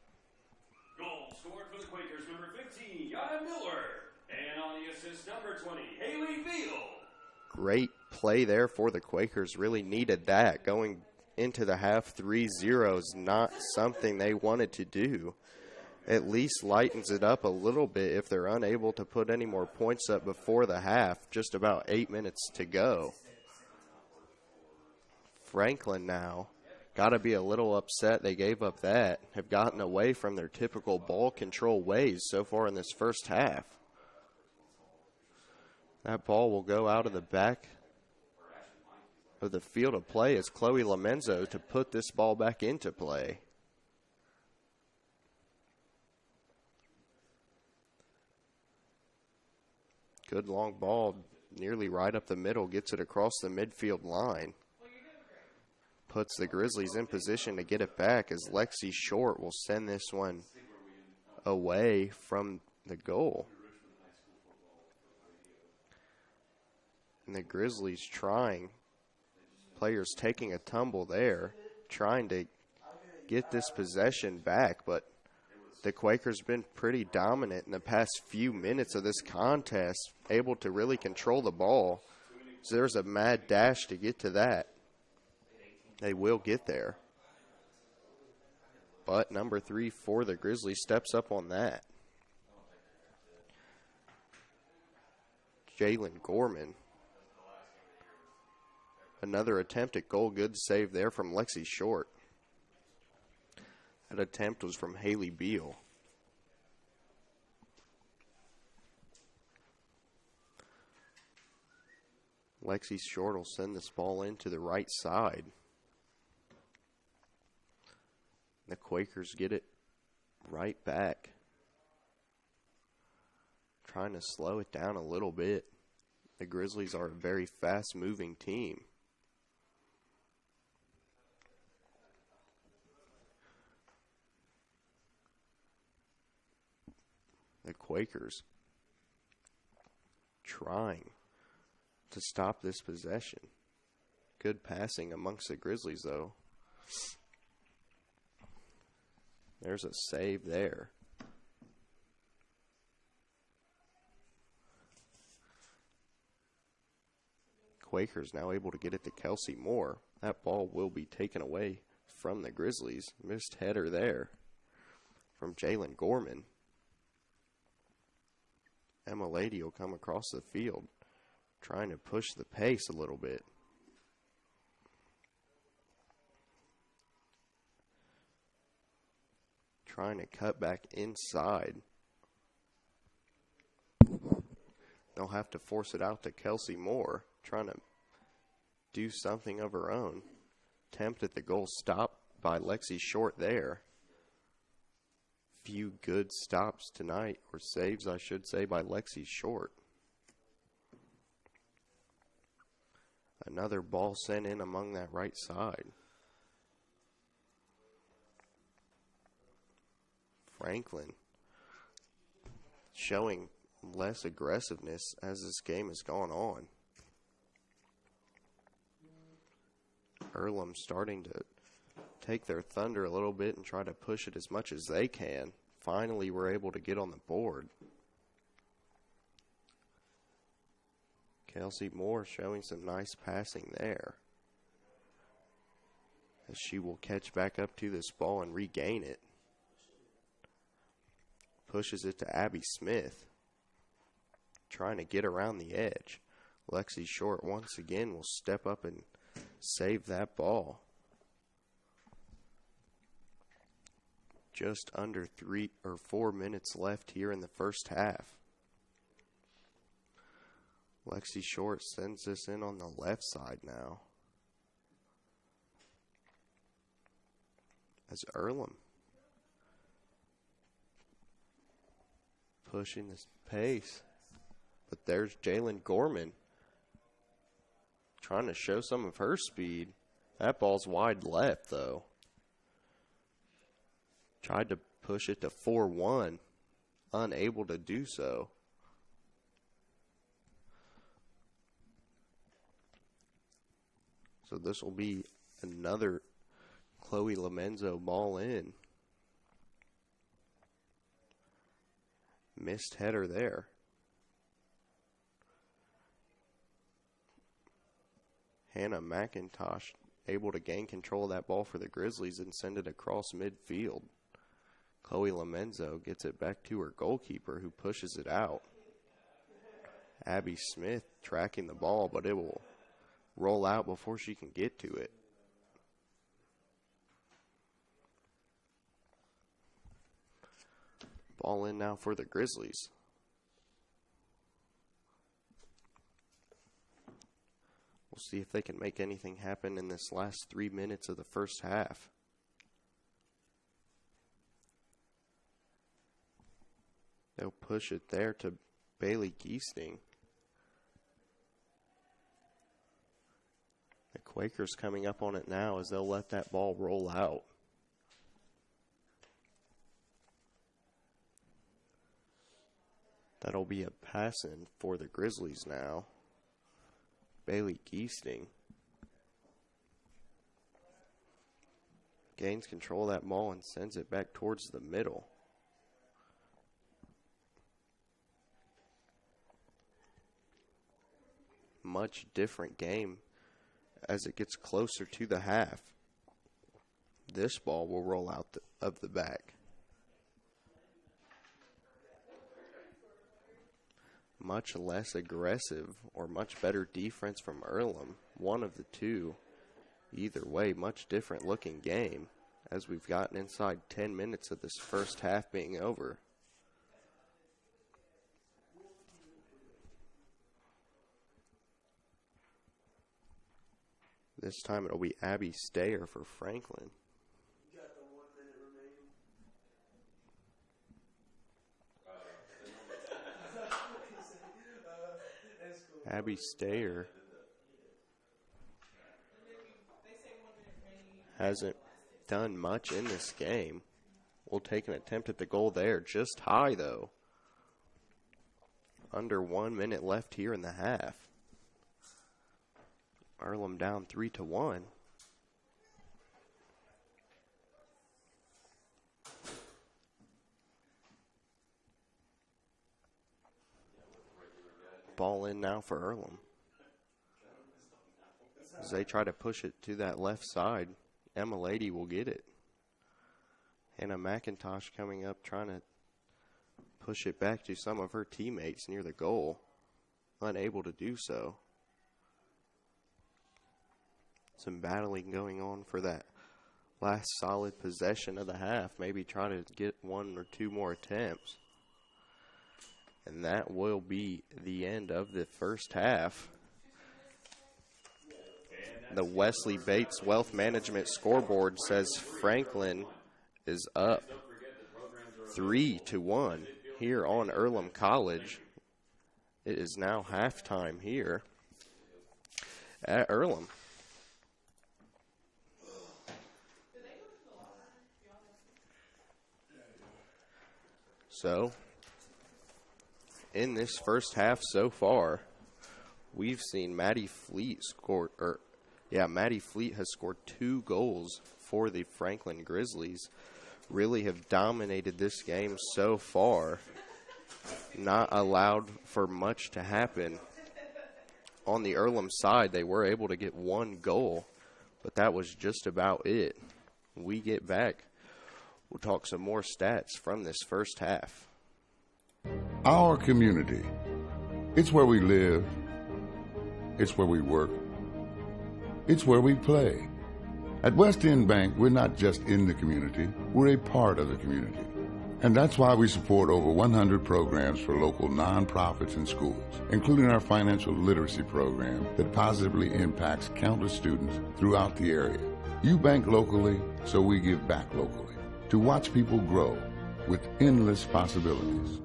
Goal scored for the Quakers, number 15, Yana Miller. And on the assist, number 20, Haley Beal. Great play there for the Quakers. Really needed that. Going into the half 3-0 is not something they wanted to do. At least lightens it up a little bit if they're unable to put any more points up before the half. Just about 8 minutes to go. Franklin now. Got to be a little upset they gave up that. Have gotten away from their typical ball control ways so far in this first half. That ball will go out of the back of the field of play is Chloe Lomenzo to put this ball back into play. Good long ball, nearly right up the middle, gets it across the midfield line. Puts the Grizzlies in position to get it back as Lexi Short will send this one away from the goal. And the Grizzlies players taking a tumble there, trying to get this possession back, but the Quakers been pretty dominant in the past few minutes of this contest, able to really control the ball. So there's a mad dash to get to that. They will get there. But number 3 for the Grizzlies steps up on that. Jalen Gorman. Another attempt at goal. Good save there from Lexi Short. That attempt was from Haley Beal. Lexi Short will send this ball into the right side. The Quakers get it right back. Trying to slow it down a little bit. The Grizzlies are a very fast-moving team. The Quakers trying to stop this possession. Good passing amongst the Grizzlies, though. There's a save there. Quakers now able to get it to Kelsey Moore. That ball will be taken away from the Grizzlies. Missed header there from Jalen Gorman. Emma Lady will come across the field, trying to push the pace a little bit. Trying to cut back inside. They'll have to force it out to Kelsey Moore, trying to do something of her own. Attempt at the goal, stopped by Lexi Short there. Few good stops tonight, or saves, I should say, by Lexi Short. Another ball sent in among that right side. Franklin showing less aggressiveness as this game has gone on. Earlham starting to take their thunder a little bit and try to push it as much as they can. Finally, we're able to get on the board. Kelsey Moore showing some nice passing there, as she will catch back up to this ball and regain it. Pushes it to Abby Smith, trying to get around the edge. Lexi Short once again will step up and save that ball. Just under 3 or 4 minutes left here in the first half. Lexi Short sends this in on the left side now, as Earlham pushing this pace. But there's Jalen Gorman trying to show some of her speed. That ball's wide left, though. Tried to push it to 4-1. Unable to do so. So this will be another Chloe Lomenzo ball in. Missed header there. Hannah McIntosh able to gain control of that ball for the Grizzlies and send it across midfield. Chloe Lomenzo gets it back to her goalkeeper, who pushes it out. Abby Smith tracking the ball, but it will roll out before she can get to it. Ball in now for the Grizzlies. We'll see if they can make anything happen in this last 3 minutes of the first half. They'll push it there to Bailey Geesting. The Quakers coming up on it now as they'll let that ball roll out. That'll be a pass-in for the Grizzlies now. Bailey Geesting gains control of that ball and sends it back towards the middle. Much different game as it gets closer to the half. This ball will roll out of the back. Much less aggressive or much better defense from Earlham. One of the two. Either way, much different looking game as we've gotten inside 10 minutes of this first half being over. This time it'll be Abby Stayer for Franklin. Abby Stayer hasn't done much in this game. We'll take an attempt at the goal there. Just high, though. Under 1 minute left here in the half. Earlham down 3-1. Ball in now for Earlham. As they try to push it to that left side, Emma Lady will get it. Hannah McIntosh coming up trying to push it back to some of her teammates near the goal. Unable to do so. Some battling going on for that last solid possession of the half. Maybe try to get one or two more attempts. And that will be the end of the first half. The Wesley Bates Wealth Management scoreboard says Franklin is up 3-1 here on Earlham College. It is now halftime here at Earlham. So, in this first half so far, we've seen Maddie Fleet Maddie Fleet has scored 2 goals for the Franklin Grizzlies. Really have dominated this game so far. Not allowed for much to happen. On the Earlham side, they were able to get 1 goal, but that was just about it. When we get back, we'll talk some more stats from this first half. Our community. It's where we live. It's where we work. It's where we play. At West End Bank, we're not just in the community, we're a part of the community. And that's why we support over 100 programs for local nonprofits and schools, including our financial literacy program that positively impacts countless students throughout the area. You bank locally, so we give back locally to watch people grow with endless possibilities.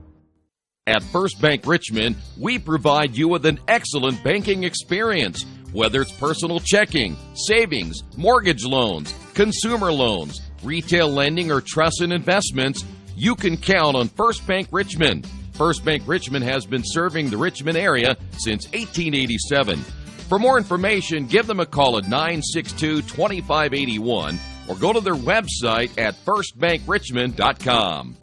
At First Bank Richmond, we provide you with an excellent banking experience. Whether it's personal checking, savings, mortgage loans, consumer loans, retail lending, or trust and investments, you can count on First Bank Richmond. First Bank Richmond has been serving the Richmond area since 1887. For more information, give them a call at 962-2581 or go to their website at firstbankrichmond.com.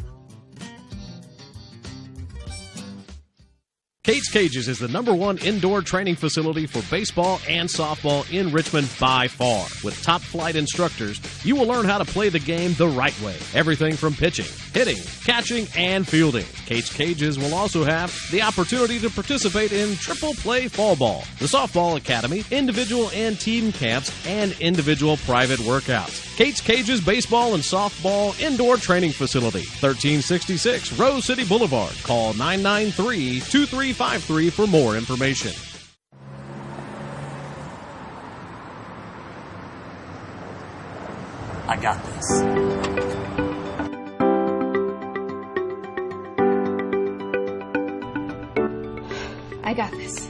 Kate's Cages is the #1 indoor training facility for baseball and softball in Richmond by far. With top flight instructors, you will learn how to play the game the right way. Everything from pitching, hitting, catching, and fielding. Kate's Cages will also have the opportunity to participate in triple play fall ball, the softball academy, individual and team camps, and individual private workouts. Kate's Cages Baseball and Softball Indoor Training Facility, 1366 Rose City Boulevard. Call 993-2353 for more information. I got this. I got this.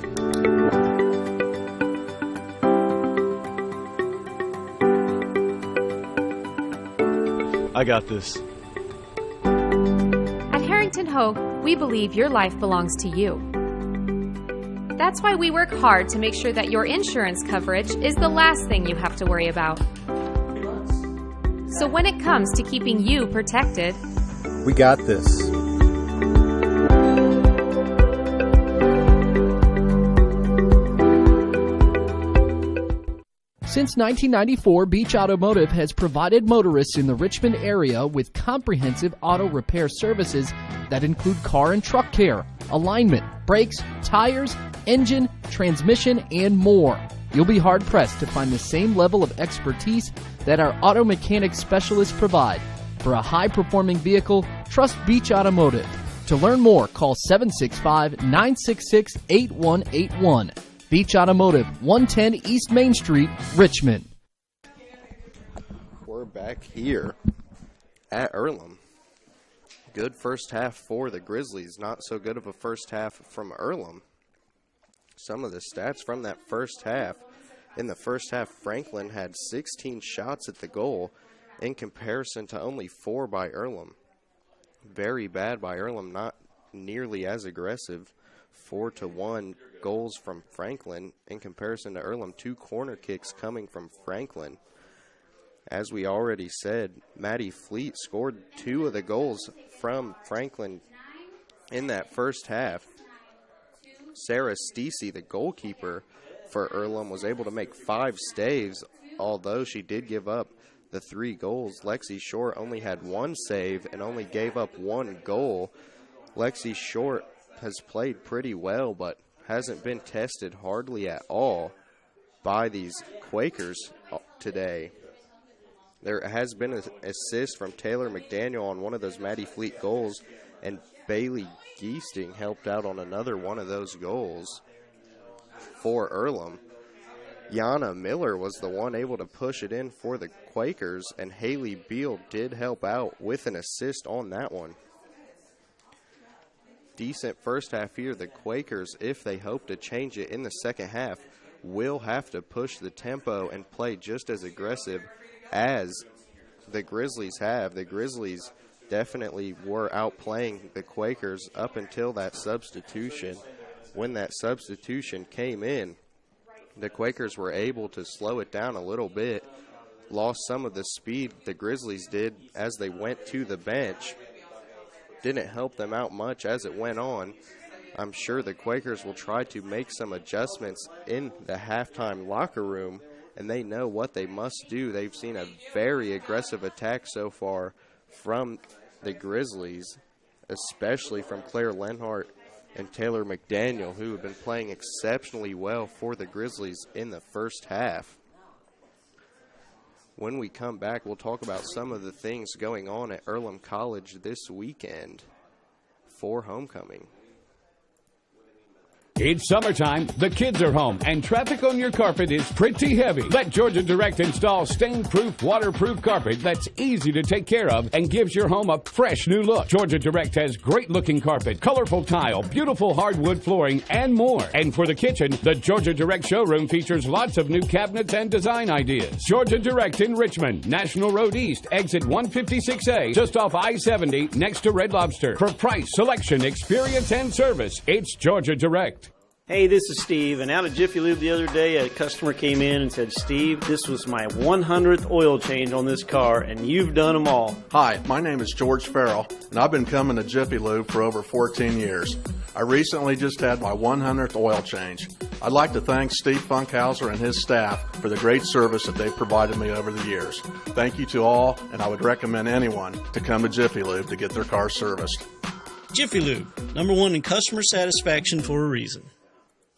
I got this. At Harrington Hogue, we believe your life belongs to you. That's why we work hard to make sure that your insurance coverage is the last thing you have to worry about. So when it comes to keeping you protected, We got this. Since 1994, Beach Automotive has provided motorists in the Richmond area with comprehensive auto repair services that include car and truck care, alignment, brakes, tires, engine, transmission, and more. You'll be hard-pressed to find the same level of expertise that our auto mechanic specialists provide. For a high-performing vehicle, trust Beach Automotive. To learn more, call 765-966-8181. Beach Automotive, 110 East Main Street, Richmond. We're back here at Earlham. Good first half for the Grizzlies. Not so good of a first half from Earlham. Some of the stats from that first half. In the first half, Franklin had 16 shots at the goal in comparison to only 4 by Earlham. Very bad by Earlham, not nearly as aggressive. 4-1 goals from Franklin in comparison to Earlham. 2 corner kicks coming from Franklin. As we already said, Maddie Fleet scored 2 of the goals from Franklin in that first half. Sarah Stacey, the goalkeeper for Earlham, was able to make 5 saves, although she did give up the 3 goals. Lexi Short only had 1 save and only gave up 1 goal. Lexi Short has played pretty well, but hasn't been tested hardly at all by these Quakers today. There has been an assist from Taylor McDaniel on one of those Maddie Fleet goals, and Bailey Geesting helped out on another one of those goals for Earlham. Yana Miller was the one able to push it in for the Quakers, and Haley Beal did help out with an assist on that one. Decent first half here. The Quakers, if they hope to change it in the second half, will have to push the tempo and play just as aggressive as the Grizzlies have. The Grizzlies definitely were outplaying the Quakers up until that substitution. When that substitution came in, the Quakers were able to slow it down a little bit, lost some of the speed the Grizzlies did as they went to the bench. Didn't help them out much as it went on. I'm sure the Quakers will try to make some adjustments in the halftime locker room, and they know what they must do. They've seen a very aggressive attack so far from the Grizzlies, especially from Claire Lenhart and Taylor McDaniel, who have been playing exceptionally well for the Grizzlies in the first half. When we come back, we'll talk about some of the things going on at Earlham College this weekend for homecoming. It's summertime, the kids are home, and traffic on your carpet is pretty heavy. Let Georgia Direct install stain-proof, waterproof carpet that's easy to take care of and gives your home a fresh new look. Georgia Direct has great-looking carpet, colorful tile, beautiful hardwood flooring, and more. And for the kitchen, the Georgia Direct showroom features lots of new cabinets and design ideas. Georgia Direct in Richmond, National Road East, exit 156A, just off I-70, next to Red Lobster. For price, selection, experience, and service, it's Georgia Direct. Hey, this is Steve, and out at Jiffy Lube the other day, a customer came in and said, Steve, this was my 100th oil change on this car, and you've done them all. Hi, my name is George Farrell, and I've been coming to Jiffy Lube for over 14 years. I recently just had my 100th oil change. I'd like to thank Steve Funkhauser and his staff for the great service that they've provided me over the years. Thank you to all, and I would recommend anyone to come to Jiffy Lube to get their car serviced. Jiffy Lube, #1 in customer satisfaction for a reason.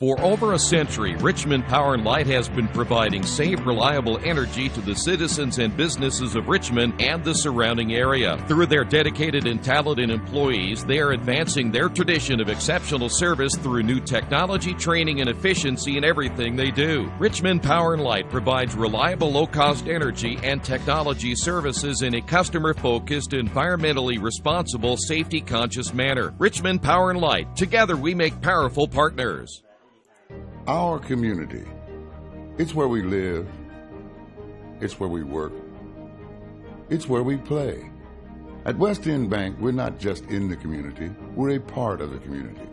For over a century, Richmond Power & Light has been providing safe, reliable energy to the citizens and businesses of Richmond and the surrounding area. Through their dedicated and talented employees, they are advancing their tradition of exceptional service through new technology, training, and efficiency in everything they do. Richmond Power & Light provides reliable, low-cost energy and technology services in a customer-focused, environmentally responsible, safety-conscious manner. Richmond Power & Light. Together we make powerful partners. Our community. It's where we live. It's where we work. It's where we play. At West End Bank, we're not just in the community, we're a part of the community.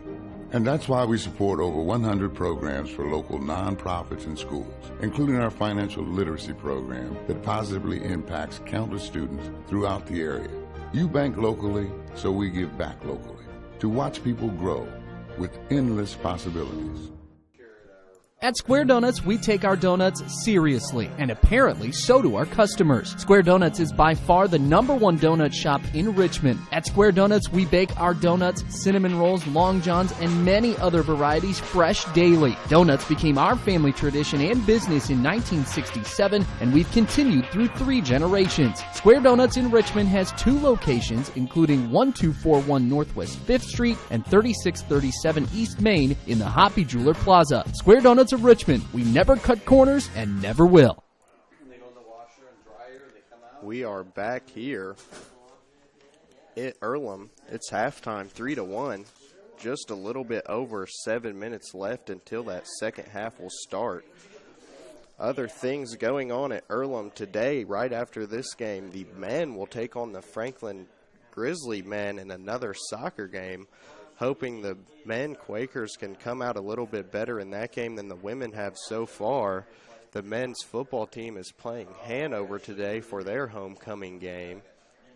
And that's why we support over 100 programs for local nonprofits and schools, including our financial literacy program that positively impacts countless students throughout the area. You bank locally, so we give back locally to watch people grow with endless possibilities. At Square Donuts, we take our donuts seriously, and apparently so do our customers. Square Donuts is by far the #1 donut shop in Richmond. At Square Donuts, we bake our donuts, cinnamon rolls, long johns, and many other varieties fresh daily. Donuts became our family tradition and business in 1967, and we've continued through 3 generations. Square Donuts in Richmond has 2 locations, including 1241 Northwest 5th Street and 3637 East Main in the Hoppy Jeweler Plaza. Square Donuts of Richmond. We never cut corners and never will. We are back here at Earlham. It's halftime, 3-1. Just a little bit over 7 minutes left until that second half will start. Other things going on at Earlham today, right after this game, the men will take on the Franklin Grizzly men in another soccer game, hoping the men Quakers can come out a little bit better in that game than the women have so far. The men's football team is playing Hanover today for their homecoming game,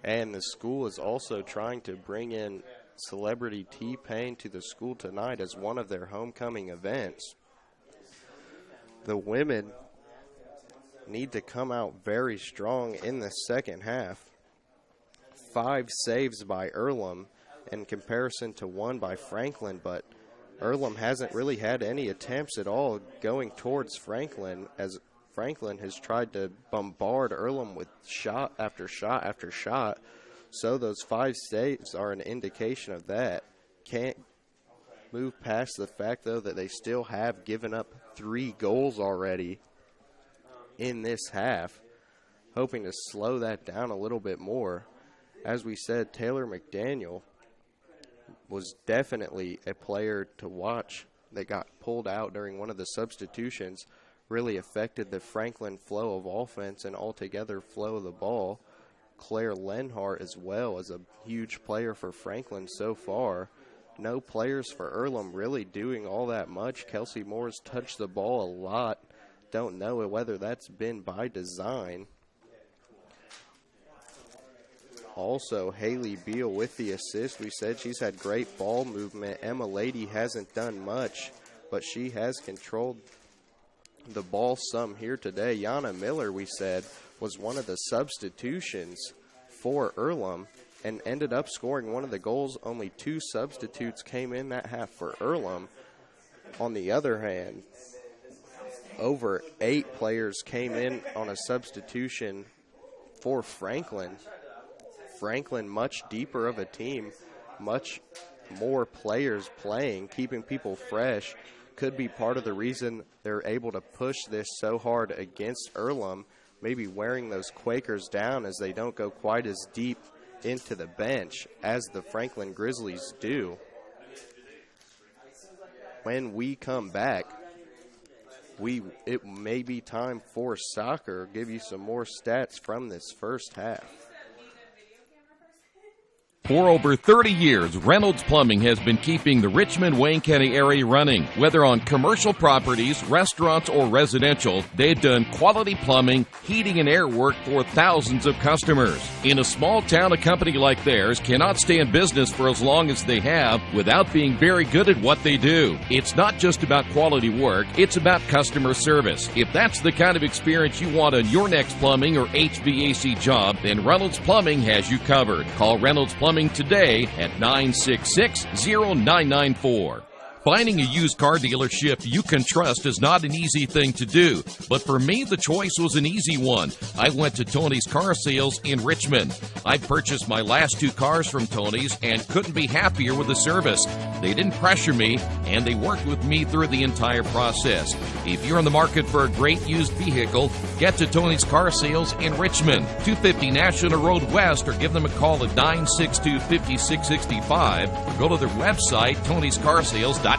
and the school is also trying to bring in celebrity T-Pain to the school tonight as one of their homecoming events. The women need to come out very strong in the second half. 5 saves by Earlham in comparison to 1 by Franklin, but Earlham hasn't really had any attempts at all going towards Franklin, as Franklin has tried to bombard Earlham with shot after shot after shot. So those 5 saves are an indication of that. Can't move past the fact, though, that they still have given up 3 goals already in this half, hoping to slow that down a little bit more. As we said, Taylor McDaniel was definitely a player to watch that got pulled out during one of the substitutions. Really affected the Franklin flow of offense and altogether flow of the ball. Claire Lenhart as well as a huge player for Franklin so far. No players for Earlham really doing all that much. Kelsey Moore's touched the ball a lot. Don't know whether that's been by design. Also, Haley Beal with the assist. We said she's had great ball movement. Emma Lady hasn't done much, but she has controlled the ball some here today. Yana Miller, we said, was one of the substitutions for Earlham and ended up scoring one of the goals. Only 2 substitutes came in that half for Earlham. On the other hand, over 8 players came in on a substitution for Franklin. Franklin, much deeper of a team, much more players playing, keeping people fresh, could be part of the reason they're able to push this so hard against Earlham, maybe wearing those Quakers down as they don't go quite as deep into the bench as the Franklin Grizzlies do. When we come back, it may be time for soccer. I'll give you some more stats from this first half. For over 30 years, Reynolds Plumbing has been keeping the Richmond-Wayne County area running. Whether on commercial properties, restaurants, or residential, they've done quality plumbing, heating, and air work for thousands of customers. In a small town, a company like theirs cannot stay in business for as long as they have without being very good at what they do. It's not just about quality work, it's about customer service. If that's the kind of experience you want on your next plumbing or HVAC job, then Reynolds Plumbing has you covered. Call Reynolds Plumbing today at 966-0994. Finding a used car dealership you can trust is not an easy thing to do, but for me, the choice was an easy one. I went to Tony's Car Sales in Richmond. I purchased my last 2 cars from Tony's and couldn't be happier with the service. They didn't pressure me, and they worked with me through the entire process. If you're in the market for a great used vehicle, get to Tony's Car Sales in Richmond, 250 National Road West, or give them a call at 962-5665, or go to their website, tonyscarsales.com.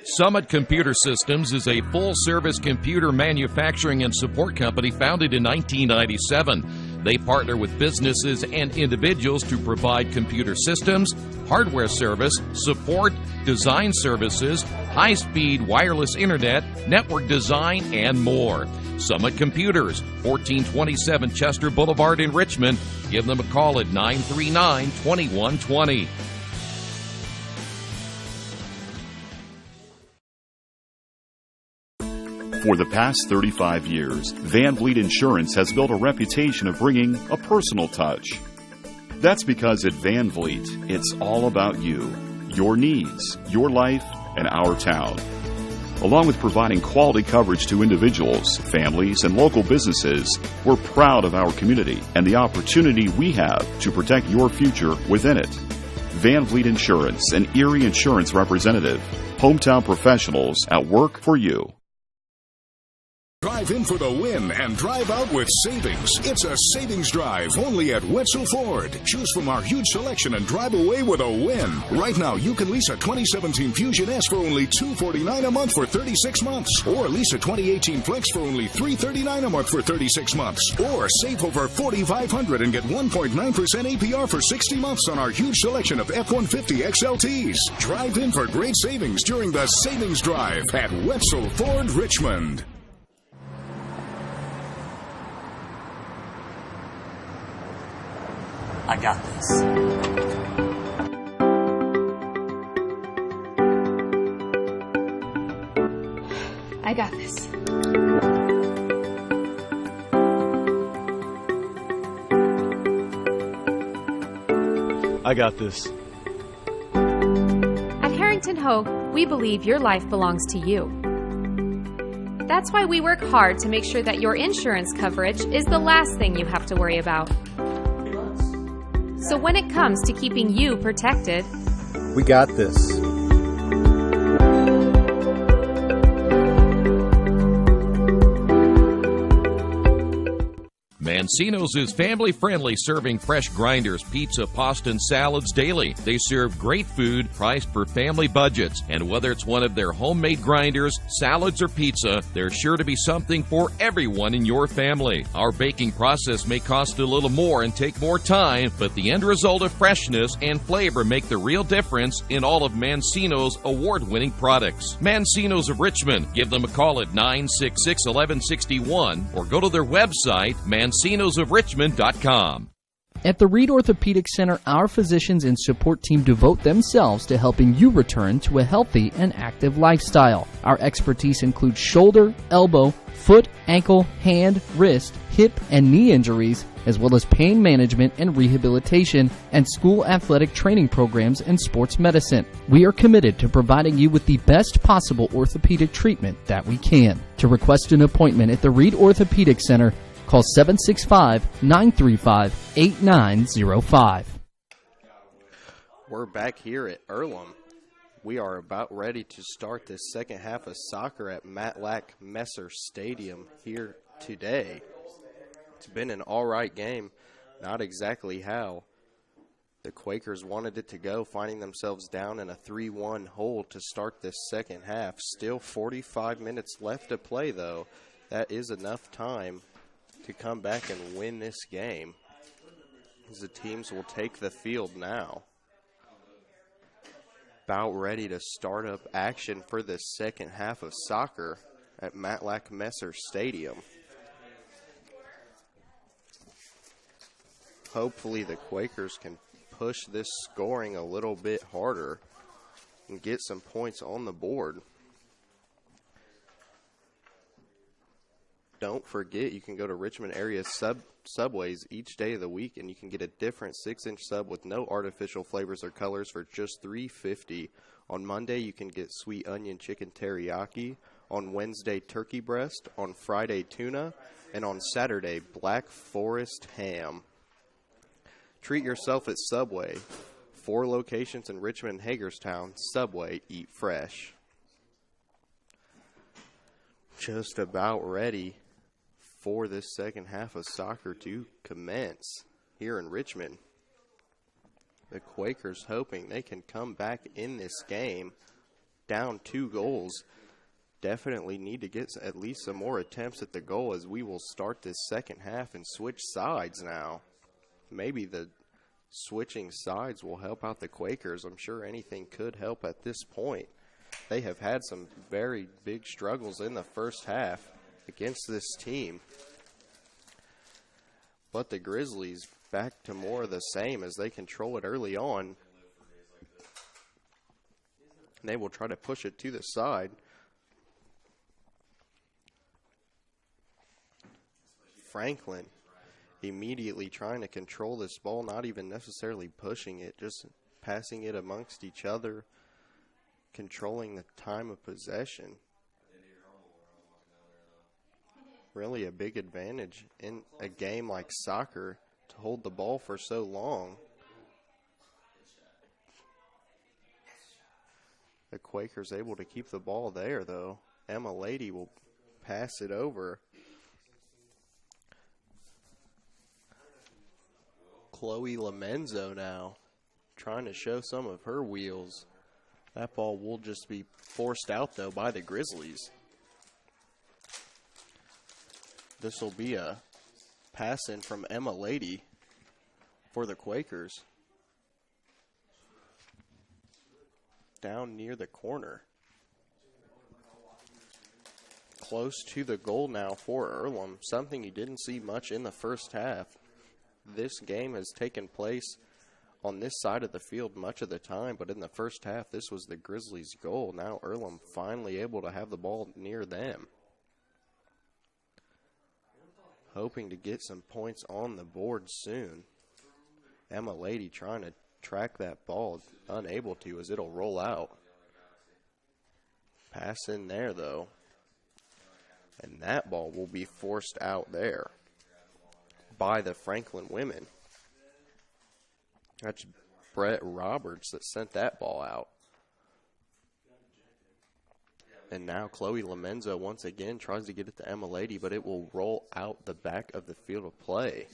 Summit Computer Systems is a full-service computer manufacturing and support company founded in 1997. They partner with businesses and individuals to provide computer systems, hardware service, support, design services, high-speed wireless internet, network design, and more. Summit Computers, 1427 Chester Boulevard in Richmond. Give them a call at 939-2120. For the past 35 years, Van Vliet Insurance has built a reputation of bringing a personal touch. That's because at Van Vliet, it's all about you, your needs, your life, and our town. Along with providing quality coverage to individuals, families, and local businesses, we're proud of our community and the opportunity we have to protect your future within it. Van Vliet Insurance, an Erie Insurance representative. Hometown professionals at work for you. Drive in for the win and drive out with savings. It's a savings drive only at Wetzel Ford. Choose from our huge selection and drive away with a win. Right now, you can lease a 2017 Fusion S for only $249 a month for 36 months. Or lease a 2018 Flex for only $339 a month for 36 months. Or save over $4,500 and get 1.9% APR for 60 months on our huge selection of F-150 XLTs. Drive in for great savings during the Savings Drive at Wetzel Ford Richmond. I got this. I got this. I got this. At Harrington Hogue, we believe your life belongs to you. That's why we work hard to make sure that your insurance coverage is the last thing you have to worry about. So when it comes to keeping you protected, We got this. Mancino's is family-friendly, serving fresh grinders, pizza, pasta, and salads daily. They serve great food priced for family budgets. And whether it's one of their homemade grinders, salads, or pizza, there's sure to be something for everyone in your family. Our baking process may cost a little more and take more time, but the end result of freshness and flavor make the real difference in all of Mancino's award-winning products. Mancino's of Richmond. Give them a call at 966-1161 or go to their website, mancinosofrichmond.com. At the Reed Orthopedic Center, our physicians and support team devote themselves to helping you return to a healthy and active lifestyle. Our expertise includes shoulder, elbow, foot, ankle, hand, wrist, hip, and knee injuries, as well as pain management and rehabilitation, and school athletic training programs and sports medicine. We are committed to providing you with the best possible orthopedic treatment that we can. To request an appointment at the Reed Orthopedic Center, call 765-935-8905. We're back here at Earlham. We are about ready to start the second half of soccer at Matlack Messer Stadium here today. It's been an all right game, not exactly how the Quakers wanted it to go, finding themselves down in a 3-1 hole to start this second half. Still 45 minutes left to play, though. That is enough time to come back and win this game, as the teams will take the field now. About ready to start up action for the second half of soccer at Matlack Messer Stadium. Hopefully the Quakers can push this scoring a little bit harder and get some points on the board. Don't forget, you can go to Richmond area Subways each day of the week, and you can get a different 6-inch sub with no artificial flavors or colors for just $3.50. On Monday, you can get sweet onion chicken teriyaki. On Wednesday, turkey breast. On Friday, tuna. And on Saturday, Black Forest ham. Treat yourself at Subway. 4 locations in Richmond and Hagerstown. Subway, eat fresh. Just about ready for this second half of soccer to commence here in Richmond. The Quakers hoping they can come back in this game down 2 goals. Definitely need to get at least some more attempts at the goal as we will start this second half and switch sides now. Maybe the switching sides will help out the Quakers. I'm sure anything could help at this point. They have had some very big struggles in the first half against this team. But the Grizzlies back to more of the same as they control it early on. They will try to push it to the side. Franklin immediately trying to control this ball, not even necessarily pushing it, just passing it amongst each other, controlling the time of possession. Really a big advantage in a game like soccer to hold the ball for so long. The Quakers able to keep the ball there, though. Emma Lady will pass it over. Chloe Lamenzo now trying to show some of her wheels. That ball will just be forced out, though, by the Grizzlies. This will be a pass in from Emma Lady for the Quakers. Down near the corner. Close to the goal now for Earlham, something you didn't see much in the first half. This game has taken place on this side of the field much of the time, but in the first half, this was the Grizzlies' goal. Now Earlham finally able to have the ball near them. Hoping to get some points on the board soon. Emma Lady trying to track that ball, unable to as it'll roll out. Pass in there, though. And that ball will be forced out there by the Franklin women. That's Brett Roberts that sent that ball out. And now Chloe Lamenzo once again tries to get it to Emma Lady, but it will roll out the back of the field of play.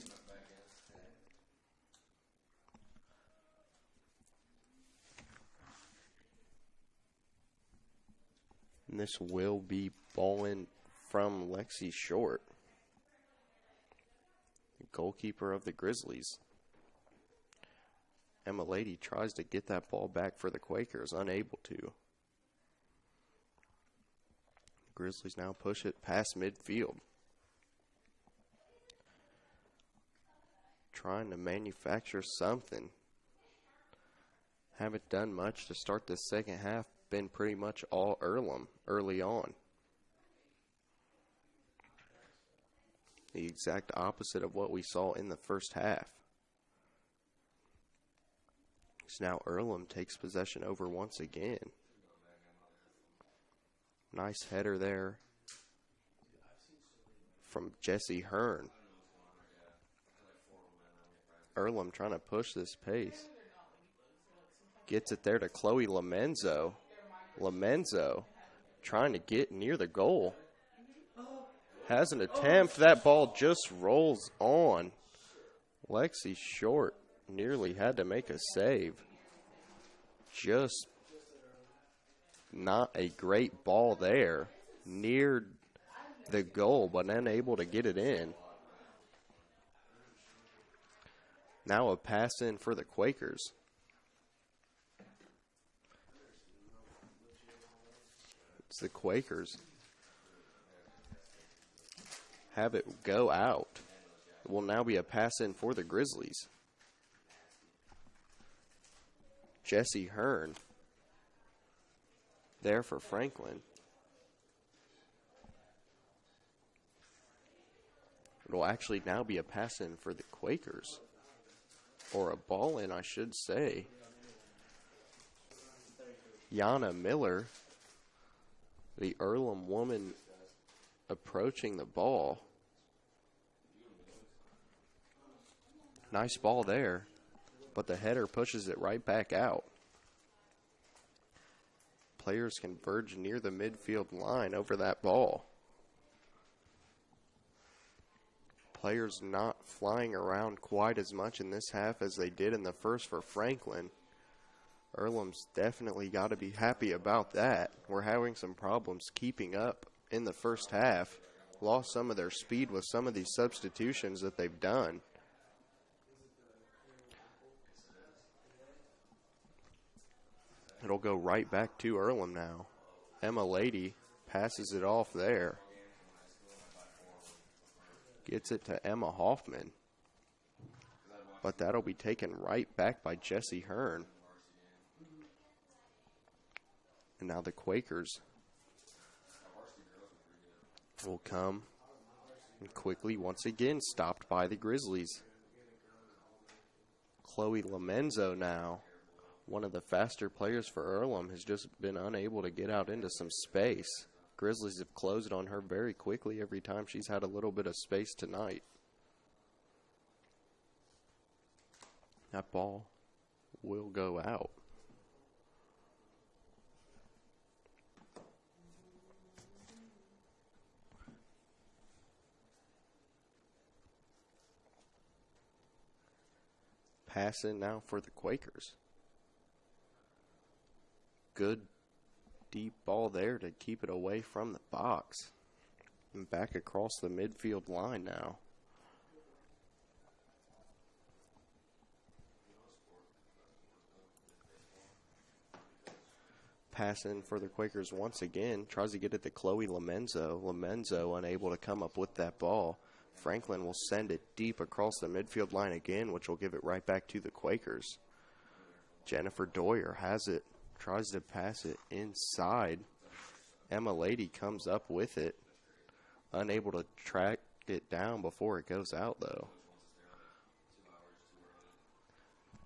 And this will be ball in from Lexi Short, the goalkeeper of the Grizzlies. Emma Lady tries to get that ball back for the Quakers, unable to. Grizzlies now push it past midfield. Trying to manufacture something. Haven't done much to start the second half. Been pretty much all Earlham early on. The exact opposite of what we saw in the first half. So now Earlham takes possession over once again. Nice header there from Jesse Hearn. Earlham trying to push this pace. Gets it there to Chloe Lamenzo. Lamenzo trying to get near the goal. Has an attempt. That ball just rolls on. Lexi Short nearly had to make a save. Just not a great ball there. Near the goal, but unable to get it in. Now a pass in for the Quakers. It's the Quakers. Have it go out. It will now be a pass in for the Grizzlies. Jesse Hearn there for Franklin. It'll actually now be a pass in for the Quakers. Or a ball in, I should say. Yana Miller, the Earlham woman, approaching the ball. Nice ball there, but the header pushes it right back out. Players converge near the midfield line over that ball. Players not flying around quite as much in this half as they did in the first for Franklin. Earlham's definitely got to be happy about that. We're having some problems keeping up in the first half. Lost some of their speed with some of these substitutions that they've done. It'll go right back to Earlham now. Emma Lady passes it off there. Gets it to Emma Hoffman. But that'll be taken right back by Jessie Hearn. And now the Quakers will come and quickly once again stopped by the Grizzlies. Chloe Lamenzo now, one of the faster players for Earlham, has just been unable to get out into some space. Grizzlies have closed on her very quickly every time she's had a little bit of space tonight. That ball will go out. Pass in now for the Quakers. Good deep ball there to keep it away from the box. And back across the midfield line now. Pass in for the Quakers once again. Tries to get it to Chloe Lamenzo. Lamenzo unable to come up with that ball. Franklin will send it deep across the midfield line again, which will give it right back to the Quakers. Jennifer Doyer has it. Tries to pass it inside. Emma Lady comes up with it. Unable to track it down before it goes out, though.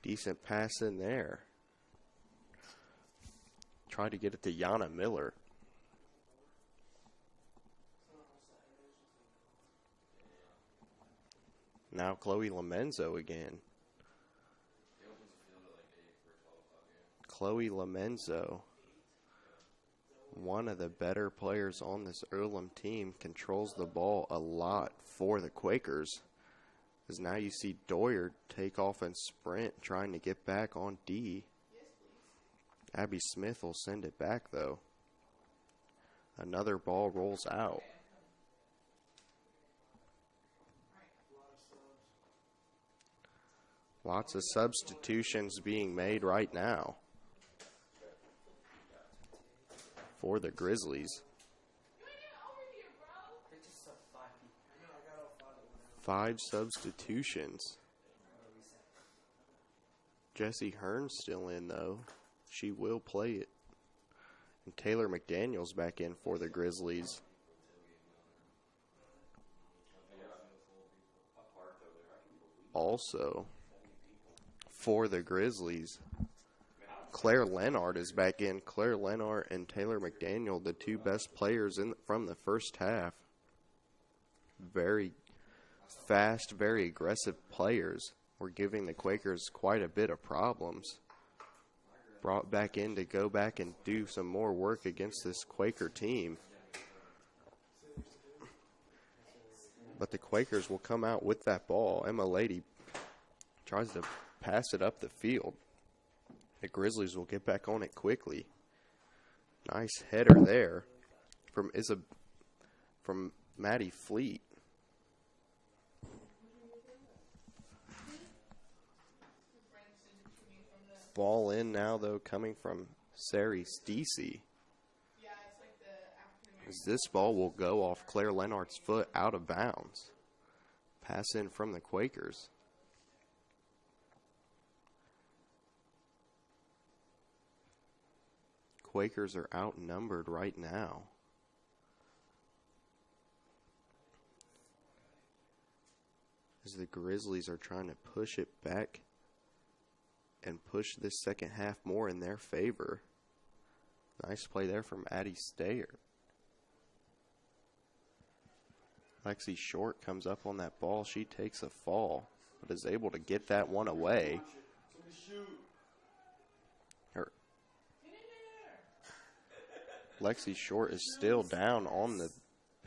Decent pass in there. Tried to get it to Yana Miller. Now Chloe Lamenzo again. Chloe Lamenzo, one of the better players on this Earlham team, controls the ball a lot for the Quakers. As now you see Doyer take off and sprint, trying to get back on D. Abby Smith will send it back, though. Another ball rolls out. Lots of substitutions being made right now for the Grizzlies. 5 substitutions. Jessie Hearn's still in, though. She will play it. And Taylor McDaniel's back in for the Grizzlies. Also, for the Grizzlies, Claire Lennart is back in. Claire Lennart and Taylor McDaniel, the two best players from the first half. Very fast, very aggressive players. Were giving the Quakers quite a bit of problems. Brought back in to go back and do some more work against this Quaker team. But the Quakers will come out with that ball. Emma Lady tries to pass it up the field. The Grizzlies will get back on it quickly. Nice header there from Maddie Fleet. Ball in now, though, coming from Sari Stacey. As this ball will go off Claire Lennart's foot out of bounds. Pass in from the Quakers. Quakers are outnumbered right now. as the Grizzlies are trying to push it back and push this second half more in their favor. Nice play there from Addie Stayer. Lexi Short comes up on that ball. She takes a fall, but is able to get that one away. Lexi Short is still down on the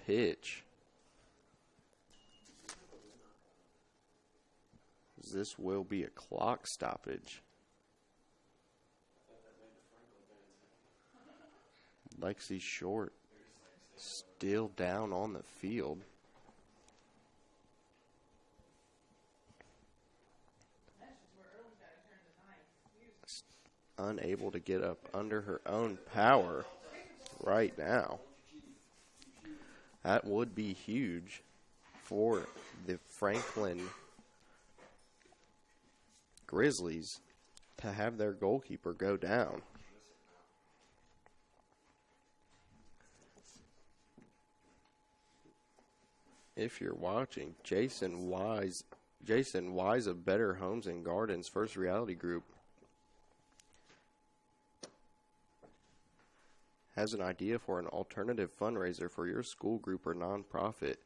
pitch. This will be a clock stoppage. Lexi Short still down on the field. Unable to get up under her own power right now. That would be huge for the Franklin Grizzlies to have their goalkeeper go down. If you're watching, Jason Wise of Better Homes and Gardens First Reality Group has an idea for an alternative fundraiser for your school group or nonprofit.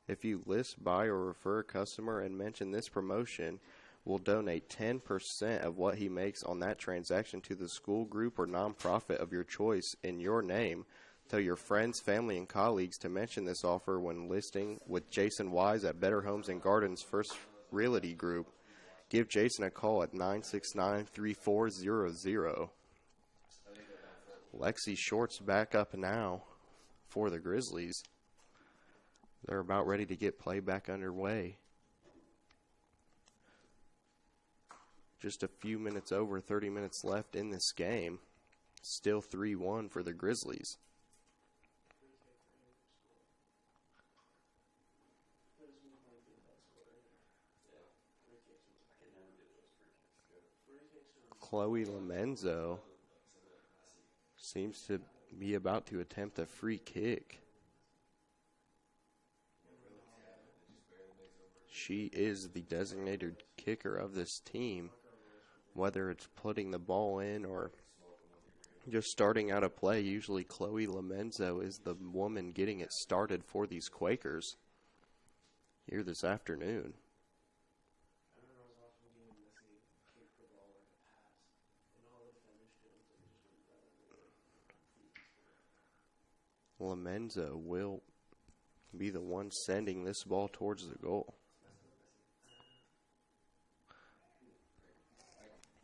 If you list, buy, or refer a customer and mention this promotion, we'll donate 10% of what he makes on that transaction to the school group or nonprofit of your choice in your name. Tell your friends, family, and colleagues to mention this offer when listing with Jason Wise at Better Homes and Gardens First Realty Group. Give Jason a call at 969-3400. Lexi Short's back up now for the Grizzlies. They're about ready to get play back underway. Just a few minutes over 30 minutes left in this game. Still 3-1 for the Grizzlies. Chloe Lamenzo seems to be about to attempt a free kick. She is the designated kicker of this team, whether it's putting the ball in or just starting out a play. Usually Chloe Lamenzo is the woman getting it started for these Quakers here this afternoon. Lamenzo will be the one sending this ball towards the goal.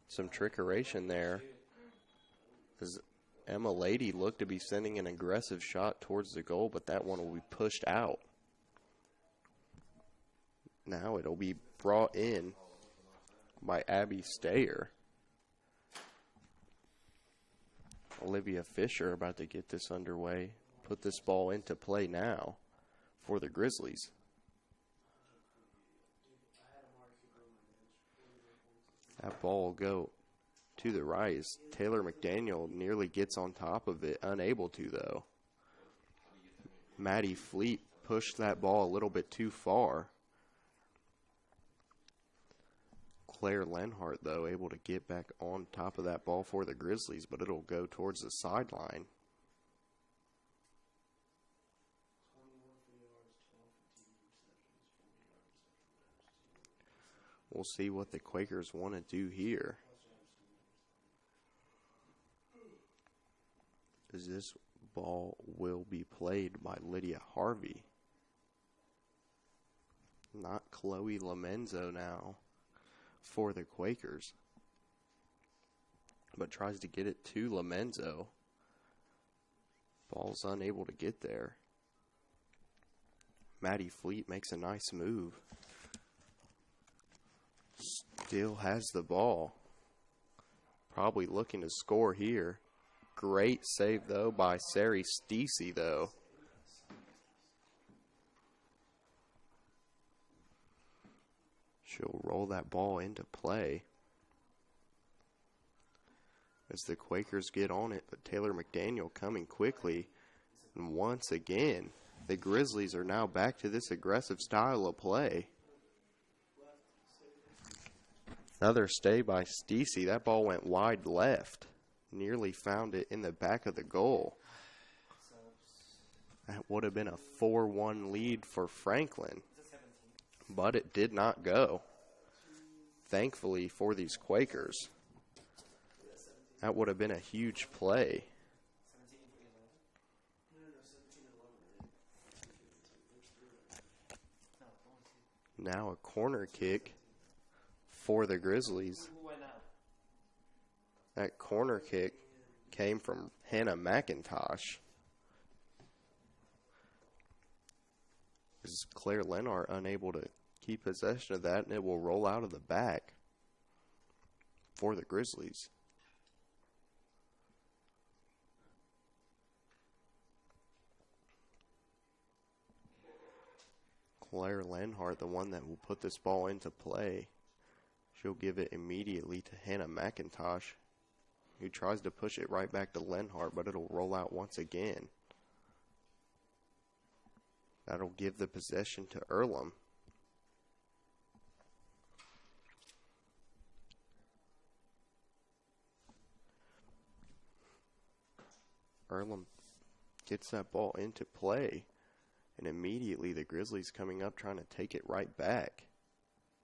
Some trickeration there, as Emma Lady looked to be sending an aggressive shot towards the goal, but that one will be pushed out. Now it'll be brought in by Abby Stayer. Olivia Fisher about to get this underway. Put this ball into play now for the Grizzlies. That ball will go to the right as Taylor McDaniel nearly gets on top of it, unable to though. Maddie Fleet pushed that ball a little bit too far. Claire Lenhart though able to get back on top of that ball for the Grizzlies, but it'll go towards the sideline. We'll see what the Quakers want to do here. As this ball will be played by Lydia Harvey. Not Chloe Lamenzo now for the Quakers. But tries to get it to Lamenzo. Ball's unable to get there. Maddie Fleet makes a nice move. Still has the ball. Probably looking to score here. Great save, though, by Sari Stacey, though. She'll roll that ball into play as the Quakers get on it, but Taylor McDaniel coming quickly. And once again, the Grizzlies are now back to this aggressive style of play. Another stay by Stacey. That ball went wide left. Nearly found it in the back of the goal. That would have been a 4-1 lead for Franklin. But it did not go. Thankfully for these Quakers. That would have been a huge play. Now a corner kick for the Grizzlies. That corner kick came from Hannah McIntosh. Is Claire Lenhart unable to keep possession of that, and it will roll out of the back for the Grizzlies. Claire Lenhart, the one that will put this ball into play. She'll give it immediately to Hannah McIntosh, who tries to push it right back to Lenhart, but it'll roll out once again. That'll give the possession to Earlham. Earlham gets that ball into play. And immediately the Grizzlies coming up trying to take it right back.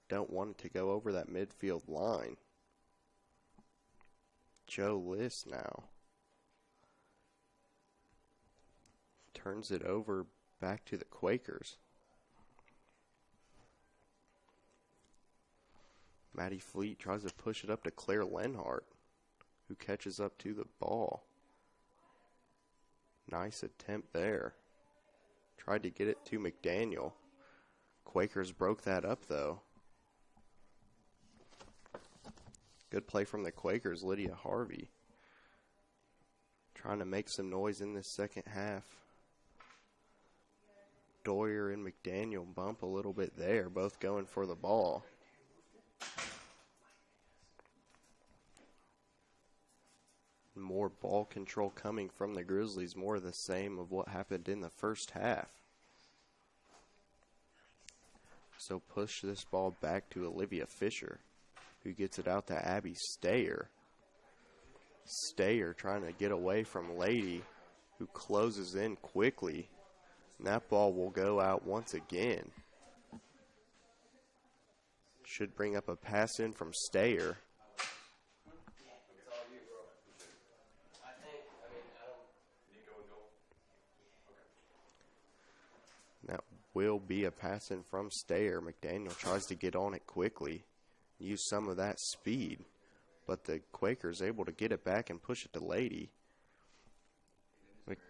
Don't want it to go over that midfield line. Joe Liss now turns it over back to the Quakers. Maddie Fleet tries to push it up to Claire Lenhart, who catches up to the ball. Nice attempt there. Tried to get it to McDaniel. Quakers broke that up, though. Good play from the Quakers, Lydia Harvey. Trying to make some noise in this second half. Doyer and McDaniel bump a little bit there, both going for the ball. More ball control coming from the Grizzlies, more of the same of what happened in the first half. So push this ball back to Olivia Fisher, who gets it out to Abby Stayer. Stayer trying to get away from Lady, who closes in quickly. And that ball will go out once again. Should bring up a pass in from Stayer. That will be a pass in from Stayer. McDaniel tries to get on it quickly, use some of that speed, but the Quakers able to get it back and push it to Lady.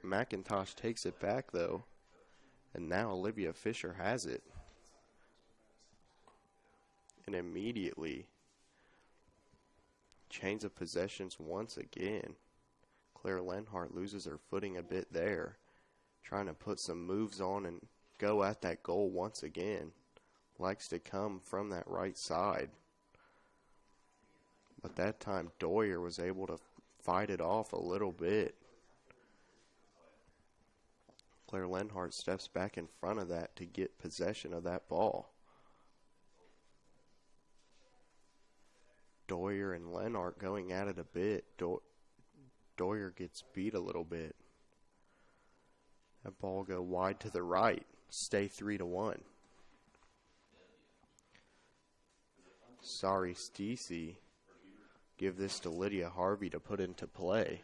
McIntosh takes it back though, and now Olivia Fisher has it. And immediately, change of possessions once again. Claire Lenhart loses her footing a bit there, trying to put some moves on and go at that goal once again. Likes to come from that right side. But that time Doyer was able to fight it off a little bit. Claire Lenhart steps back in front of that to get possession of that ball. Doyer and Lenhart going at it a bit. Doyer gets beat a little bit. That ball go wide to the right. Stay 3-1. Sorry, Stacey. Give this to Lydia Harvey to put into play.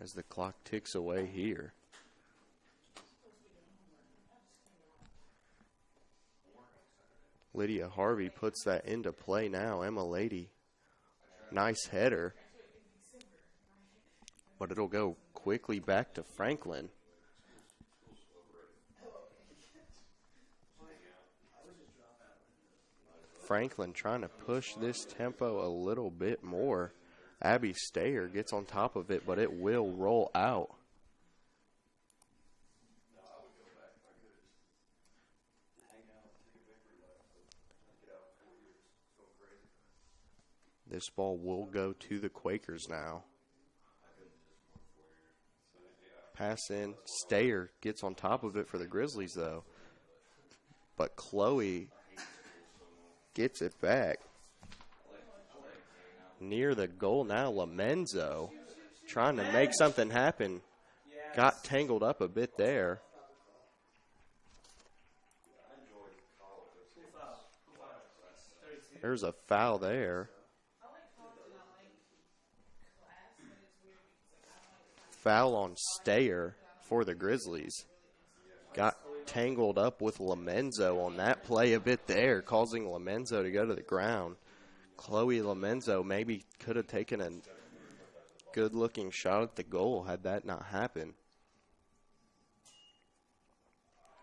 As the clock ticks away here. Lydia Harvey puts that into play now. Emma Lady. Nice header. But it'll go quickly back to Franklin. Franklin trying to push this tempo a little bit more. Abby Stayer gets on top of it, but it will roll out. This ball will go to the Quakers now. Pass in. Stayer gets on top of it for the Grizzlies, though. but Chloe gets it back. Near the goal now, Lamenzo trying to make something happen. Got tangled up a bit there. There's a foul there. Foul on Stayer for the Grizzlies. Got tangled up with Lamenzo on that play a bit there, causing Lamenzo to go to the ground. Chloe Lamenzo maybe could have taken a good-looking shot at the goal had that not happened.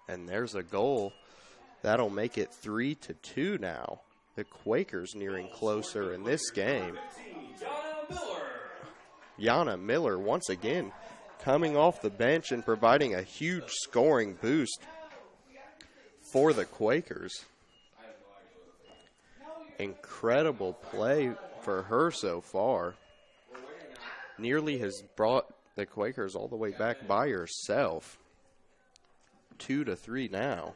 And there's a goal. That'll make it 3-2 now. The Quakers nearing closer in this game. Yana Miller once again coming off the bench and providing a huge scoring boost for the Quakers. Incredible play for her so far. Nearly has brought the Quakers all the way back by herself. 2-3 now.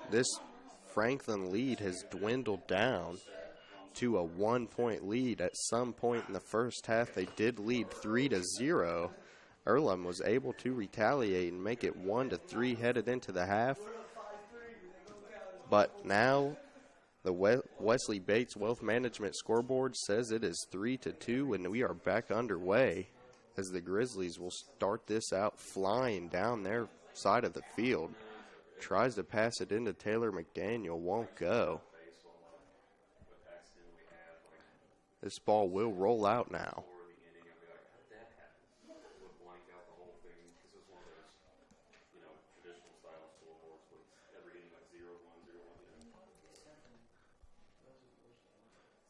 This Franklin lead has dwindled down to a 1-point lead. At some point in the first half, they did lead 3-0. Earlham was able to retaliate and make it 1-3 headed into the half. But now the Wesley Bates Wealth Management scoreboard says it is 3-2, and we are back underway as the Grizzlies will start this out flying down their side of the field. Tries to pass it into Taylor McDaniel, won't go. This ball will roll out now.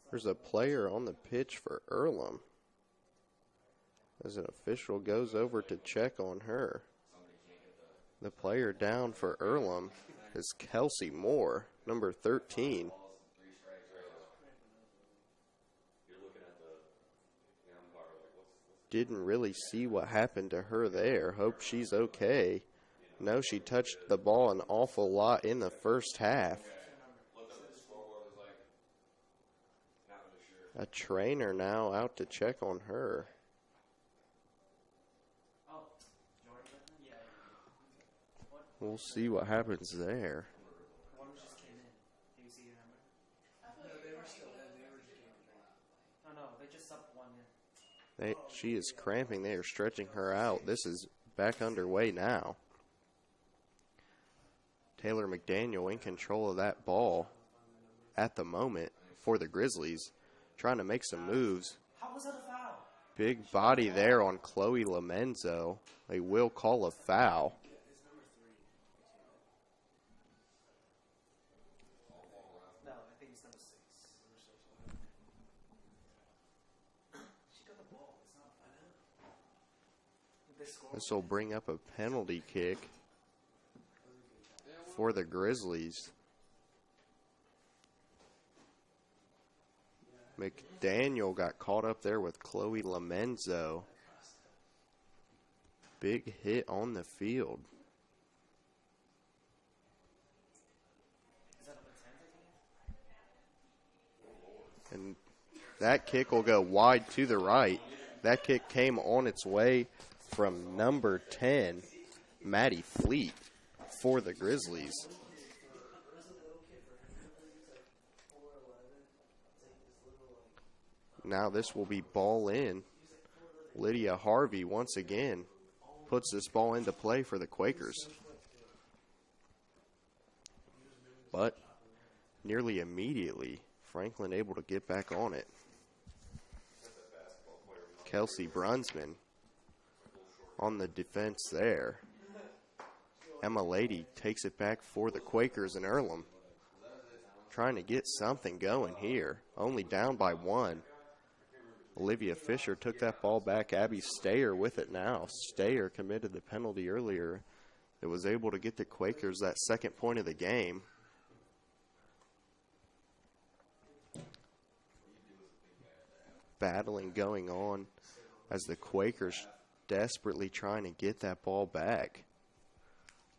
There's a player on the pitch for Earlham as an official goes over to check on her. The player down for Earlham is Kelsey Moore, number 13. Didn't really see what happened to her there. Hope she's okay. No, she touched the ball an awful lot in the first half. A trainer now out to check on her. We'll see what happens there. She is cramping. They are stretching her out. This is back underway now. Taylor McDaniel in control of that ball at the moment for the Grizzlies, trying to make some moves. Big body there on Chloe Lamenzo. They will call a foul. This will bring up a penalty kick for the Grizzlies. McDaniel got caught up there with Chloe Lamenzo. Big hit on the field. And that kick will go wide to the right. That kick came on its way from number 10, Maddie Fleet, for the Grizzlies. Now this will be ball in. Lydia Harvey once again puts this ball into play for the Quakers. But nearly immediately, Franklin able to get back on it. Kelsey Brunsman on the defense there. Emma Lady takes it back for the Quakers in Earlham. Trying to get something going here. Only down by 1. Olivia Fisher took that ball back. Abby Stayer with it now. Stayer committed the penalty earlier that was able to get the Quakers that second point of the game. Battling going on as the Quakers desperately trying to get that ball back.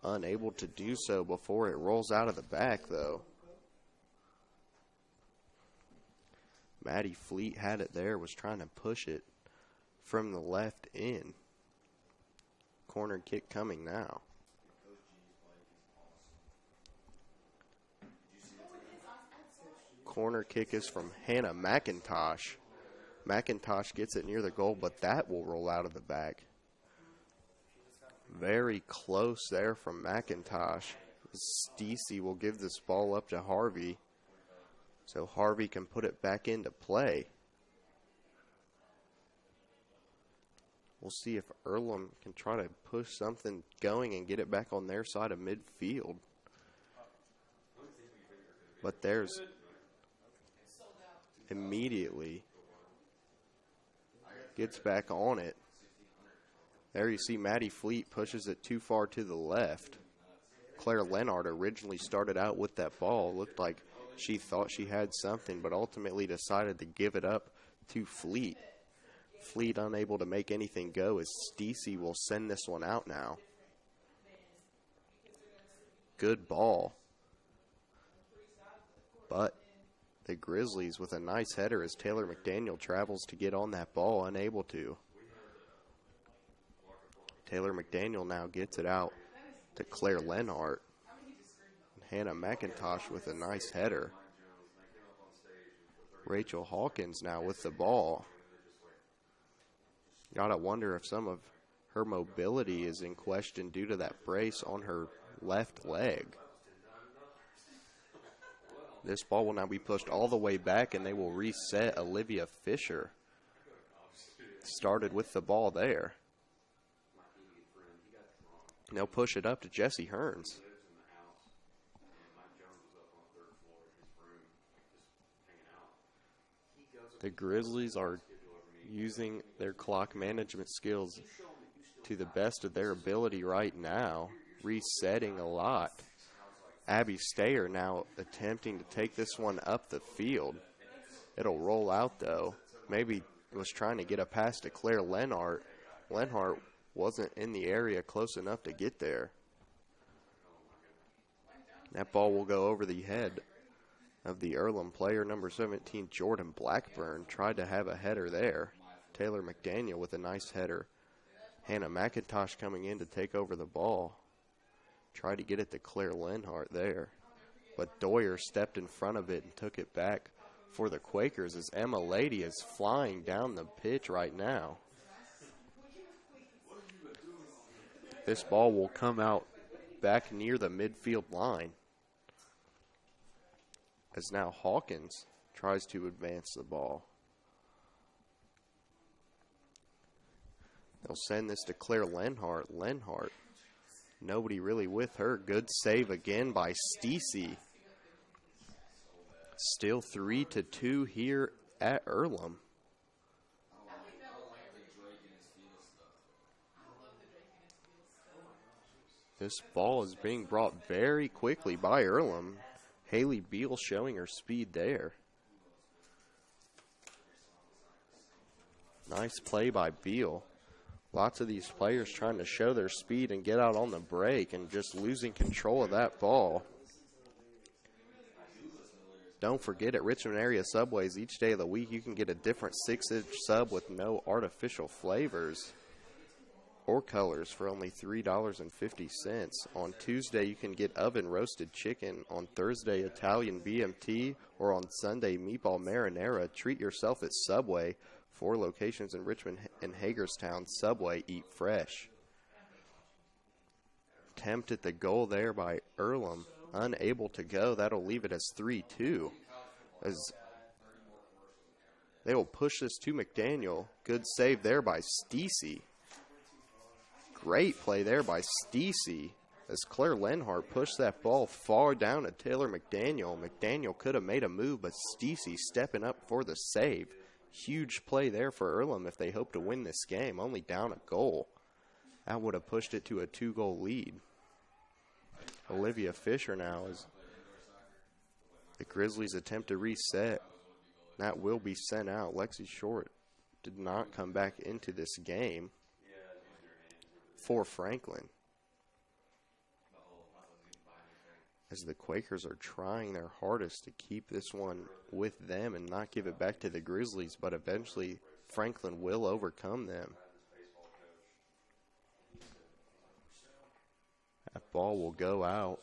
unable to do so before it rolls out of the back, though. Maddie Fleet had it there, was trying to push it from the left in. Corner kick coming now. Corner kick is from Hannah McIntosh. McIntosh gets it near the goal, but that will roll out of the back. Very close there from McIntosh. Stacey will give this ball up to Harvey, so Harvey can put it back into play. We'll see if Earlham can try to push something going and get it back on their side of midfield. But there's immediately gets back on it. There you see Maddie Fleet pushes it too far to the left. Claire Lennart originally started out with that ball. Looked like she thought she had something, but ultimately decided to give it up to Fleet. Fleet unable to make anything go as Stacey will send this one out now. Good ball. But the Grizzlies with a nice header as Taylor McDaniel travels to get on that ball, unable to. Taylor McDaniel now gets it out to Claire Lennart. Hannah McIntosh with a nice header. Rachel Hawkins now with the ball. Gotta wonder if some of her mobility is in question due to that brace on her left leg. This ball will now be pushed all the way back, and they will reset. Olivia Fisher started with the ball there. And they'll push it up to Jesse Hearns. The Grizzlies are using their clock management skills to the best of their ability right now, resetting a lot. Abby Stayer now attempting to take this one up the field. It'll roll out, though. Maybe was trying to get a pass to Claire Lennart. Lennart wasn't in the area close enough to get there. That ball will go over the head of the Earlham player, number 17, Jordan Blackburn. Tried to have a header there. Taylor McDaniel with a nice header. Hannah McIntosh coming in to take over the ball. Tried to get it to Claire Lennart there. But Doyer stepped in front of it and took it back for the Quakers as Emma Lady is flying down the pitch right now. This ball will come out back near the midfield line. As now Hawkins tries to advance the ball. They'll send this to Claire Lennart. Lennart, nobody really with her. Good save again by Stacey. Still 3-2 here at Earlham. This ball is being brought very quickly by Earlham. Haley Beal showing her speed there. Nice play by Beal. Lots of these players trying to show their speed and get out on the break and just losing control of that ball. Don't forget, at Richmond area Subways, each day of the week you can get a different 6-inch sub with no artificial flavors or colors for only $3.50. On Tuesday, you can get oven-roasted chicken. On Thursday, Italian BMT, or on Sunday, meatball marinara. Treat yourself at Subway. 4 locations in Richmond and Hagerstown. Subway, eat fresh. Attempt at the goal there by Earlham. Unable to go. That'll leave it as 3-2. As they will push this to McDaniel. Good save there by Stacey. Great play there by Stacey as Claire Lennart pushed that ball far down to Taylor McDaniel. McDaniel could have made a move, but Stacey stepping up for the save. Huge play there for Earlham if they hope to win this game, only down a goal. That would have pushed it to a 2-goal lead. Olivia Fisher now as the Grizzlies attempt to reset. That will be sent out. Lexi Short did not come back into this game for Franklin. as the Quakers are trying their hardest to keep this one with them and not give it back to the Grizzlies, but eventually Franklin will overcome them. That ball will go out.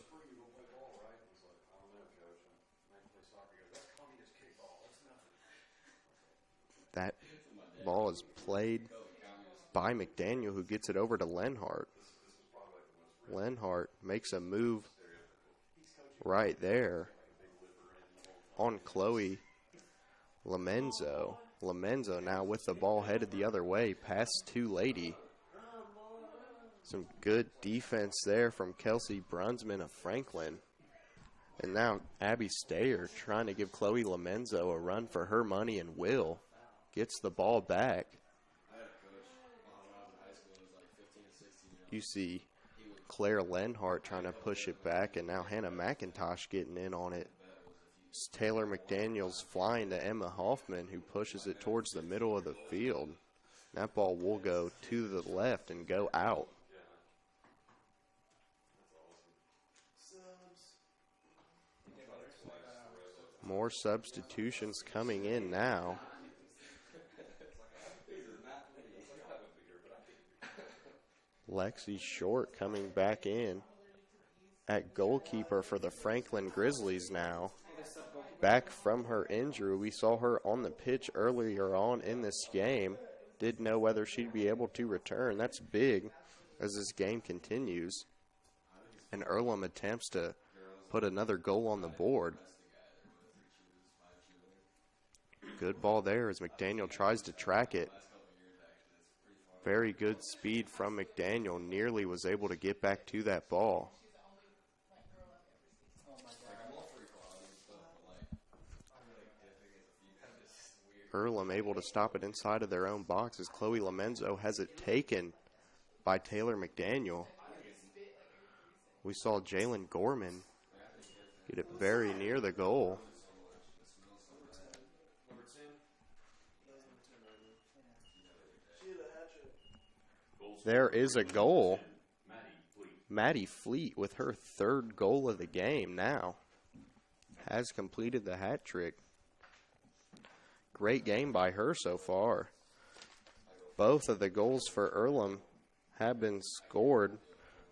That ball is played by McDaniel, who gets it over to Lenhart. Lenhart makes a move right there on Chloe Lamenzo. Lamenzo now with the ball headed the other way, past to Lady. Some good defense there from Kelsey Brunsman of Franklin. And now Abby Stayer trying to give Chloe Lamenzo a run for her money, and will. Gets the ball back. You see Claire Lenhart trying to push it back, and now Hannah McIntosh getting in on it. It's Taylor McDaniels flying to Emma Hoffman, who pushes it towards the middle of the field. That ball will go to the left and go out. More substitutions coming in now. Lexi Short coming back in at goalkeeper for the Franklin Grizzlies now. Back from her injury. We saw her on the pitch earlier on in this game. Didn't know whether she'd be able to return. That's big as this game continues. And Earlham attempts to put another goal on the board. Good ball there as McDaniel tries to track it. Very good speed from McDaniel. Nearly was able to get back to that ball. Earlham able to stop it inside of their own box as Chloe Lamenzo has it taken by Taylor McDaniel. We saw Jalen Gorman get it very near the goal. There is a goal. Maddie Fleet with her third goal of the game now has completed the hat trick. Great game by her so far. Both of the goals for Earlham have been scored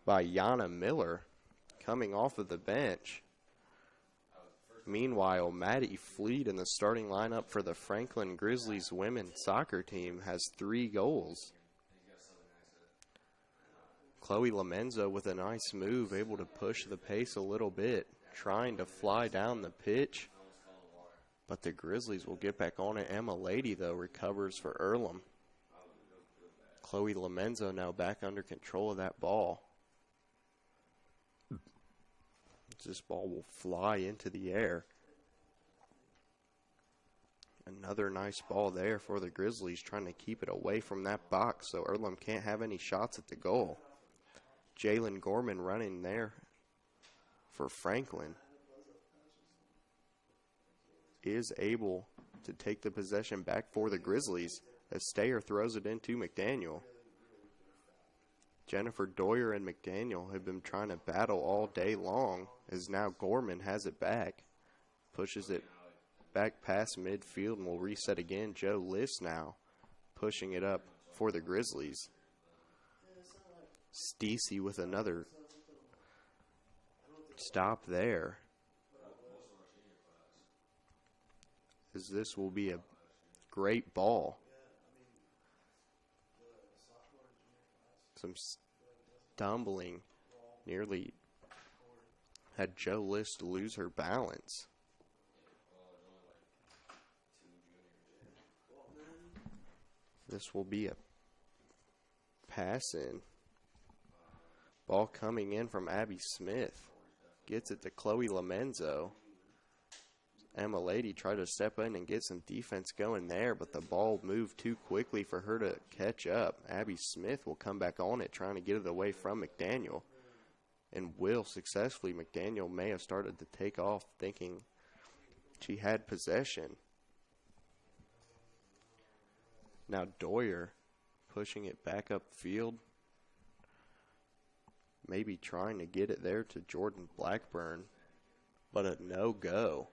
by Yana Miller coming off of the bench. Meanwhile, Maddie Fleet in the starting lineup for the Franklin Grizzlies women's soccer team has 3 goals. Chloe Lamenzo with a nice move, able to push the pace a little bit, trying to fly down the pitch. But the Grizzlies will get back on it. Emma Lady, though, recovers for Earlham. Chloe Lamenzo now back under control of that ball. This ball will fly into the air. Another nice ball there for the Grizzlies, trying to keep it away from that box so Earlham can't have any shots at the goal. Jalen Gorman running there for Franklin is able to take the possession back for the Grizzlies as Stayer throws it into McDaniel. Jennifer Doyer and McDaniel have been trying to battle all day long as now Gorman has it back. Pushes it back past midfield and will reset again. Joe Liss now pushing it up for the Grizzlies. Stacey with another stop there. As this will be a great ball. Some stumbling nearly had Joe List lose her balance. This will be a pass in. Ball coming in from Abby Smith. Gets it to Chloe Lamenzo. Emma Lady tried to step in and get some defense going there, but the ball moved too quickly for her to catch up. Abby Smith will come back on it, trying to get it away from McDaniel. And will successfully. McDaniel may have started to take off thinking she had possession. Now Doyer pushing it back upfield. Maybe trying to get it there to Jordan Blackburn. but a no-go.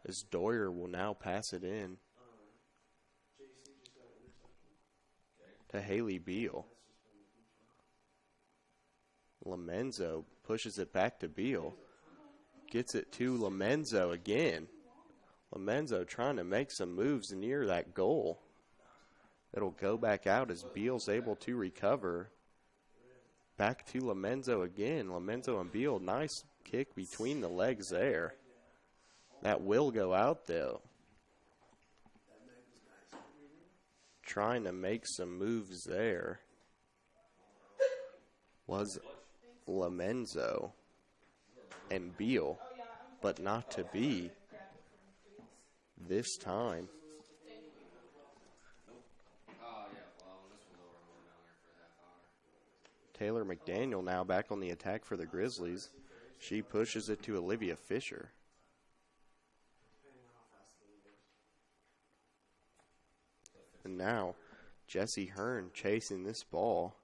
As Doyer will now pass it in to Haley Beal. Lamenzo pushes it back to Beal. Gets it to Lamenzo again. Lamenzo trying to make some moves near that goal. It'll go back out as Beal's able to recover. Back to Lamenzo again. Lamenzo and Beal, nice kick between the legs there. That will go out though. Trying to make some moves there was Lamenzo and Beal, but not to be this time. Taylor McDaniel now back on the attack for the Grizzlies. She pushes it to Olivia Fisher. And now Jessie Hearn chasing this ball.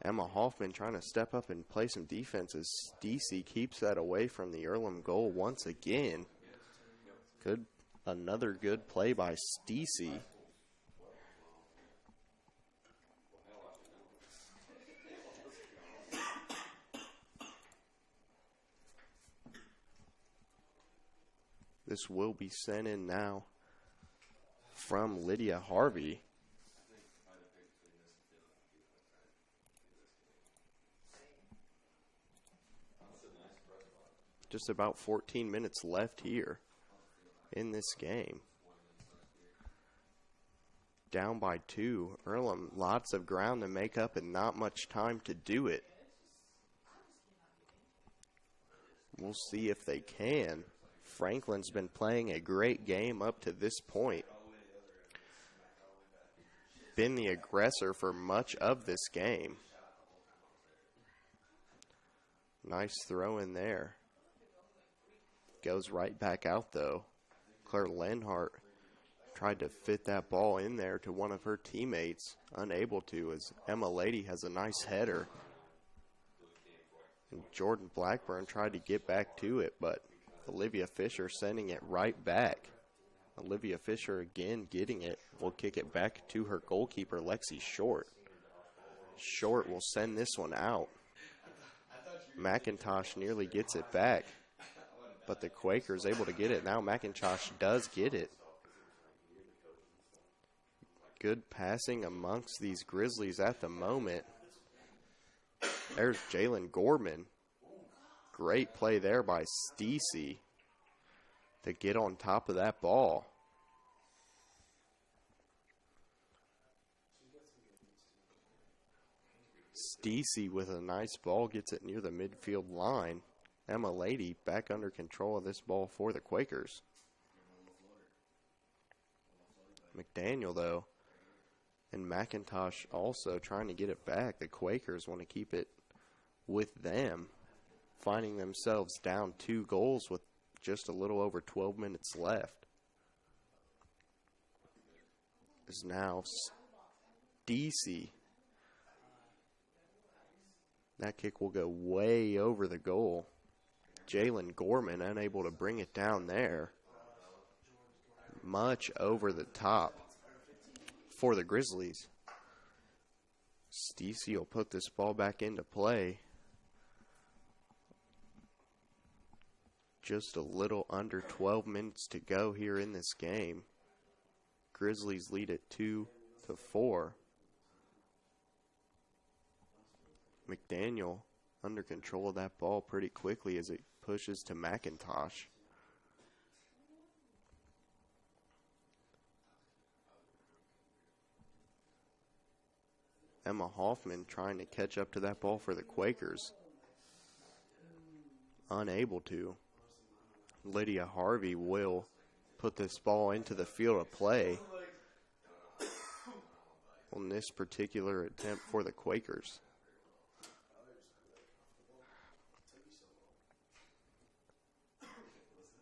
Emma Hoffman trying to step up and play some defense as Stacey keeps that away from the Earlham goal once again. Another good play by Stacey. This will be sent in now from Lydia Harvey. Just about 14 minutes left here in this game. Down by 2. Earlham, lots of ground to make up and not much time to do it. We'll see if they can. Franklin's been playing a great game up to this point. Been the aggressor for much of this game. Nice throw in there. Goes right back out though. Claire Lenhart tried to fit that ball in there to one of her teammates. Unable to, as Emma Lady has a nice header. And Jordan Blackburn tried to get back to it, but Olivia Fisher sending it right back. Olivia Fisher again getting it. Will kick it back to her goalkeeper, Lexi Short. Short will send this one out. McIntosh nearly gets it back, but the Quakers able to get it. Now McIntosh does get it. Good passing amongst these Grizzlies at the moment. There's Jalen Gorman. Great play there by Stacey to get on top of that ball. Stacey with a nice ball gets it near the midfield line. Emma Lady back under control of this ball for the Quakers. McDaniel though, and McIntosh also trying to get it back. The Quakers want to keep it with them, finding themselves down 2 goals with just a little over 12 minutes left. Is now Stacey. That kick will go way over the goal. Jalen Gorman unable to bring it down there. Much over the top for the Grizzlies. Stacey will put this ball back into play. Just a little under 12 minutes to go here in this game. Grizzlies lead at 2-4. McDaniel under control of that ball pretty quickly as it pushes to McIntosh. Emma Hoffman trying to catch up to that ball for the Quakers. Unable to. Lydia Harvey will put this ball into the field of play on this particular attempt for the Quakers.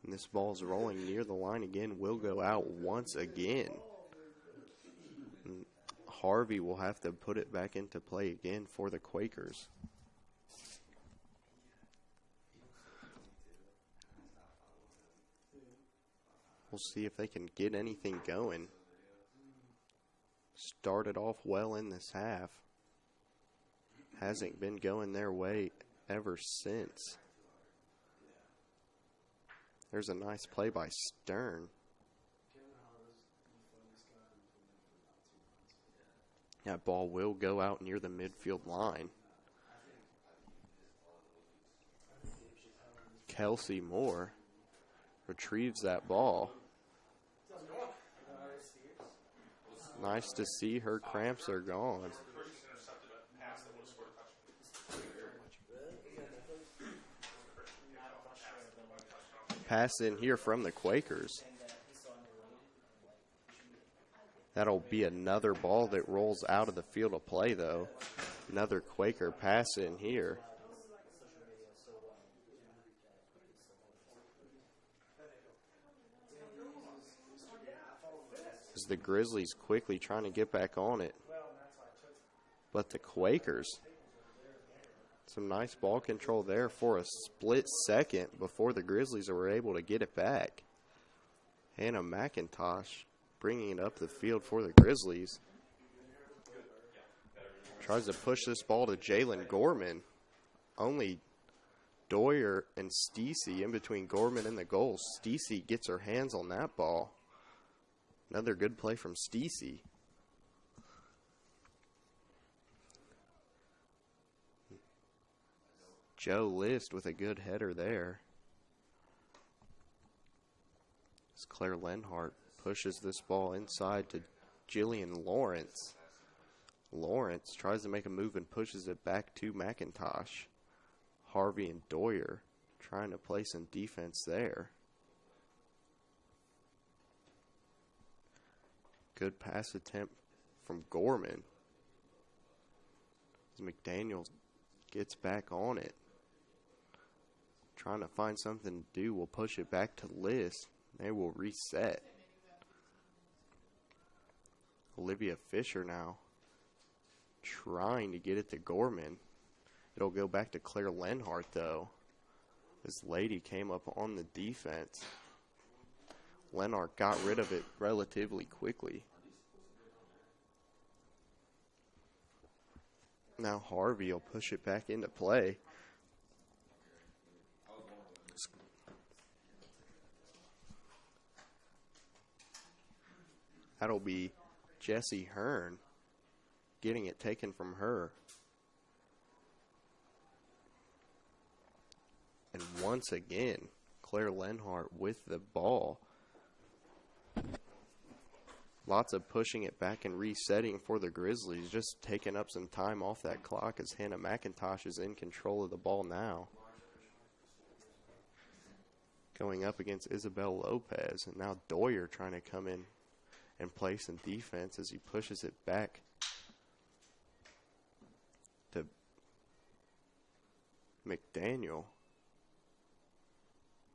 And this ball's rolling near the line again, will go out once again. And Harvey will have to put it back into play again for the Quakers. We'll see if they can get anything going. Started off well in this half. Hasn't been going their way ever since. There's a nice play by Stern. That ball will go out near the midfield line. Kelsey Moore retrieves that ball. Nice to see her cramps are gone. Pass in here from the Quakers. That'll be another ball that rolls out of the field of play, though. Another Quaker pass in here. As the Grizzlies quickly trying to get back on it. But the Quakers, some nice ball control there for a split second before the Grizzlies were able to get it back. Hannah McIntosh bringing it up the field for the Grizzlies. Tries to push this ball to Jalen Gorman. Only Doyer and Stacey in between Gorman and the goal. Stacey gets her hands on that ball. Another good play from Stacey. Joe List with a good header there. As Claire Lenhart pushes this ball inside to Jillian Lawrence. Lawrence tries to make a move and pushes it back to McIntosh. Harvey and Doyer trying to play some defense there. Good pass attempt from Gorman. As McDaniel gets back on it. Trying to find something to do. We'll push it back to List. They will reset. Olivia Fisher now trying to get it to Gorman. It'll go back to Claire Lenhart, though. This lady came up on the defense. Lenhart got rid of it relatively quickly. Now Harvey will push it back into play. That'll be Jessie Hearn getting it taken from her. And once again, Claire Lenhart with the ball. Lots of pushing it back and resetting for the Grizzlies. Just taking up some time off that clock as Hannah McIntosh is in control of the ball now. Going up against Isabel Lopez. And now Doyer trying to come in and play some defense as he pushes it back to McDaniel.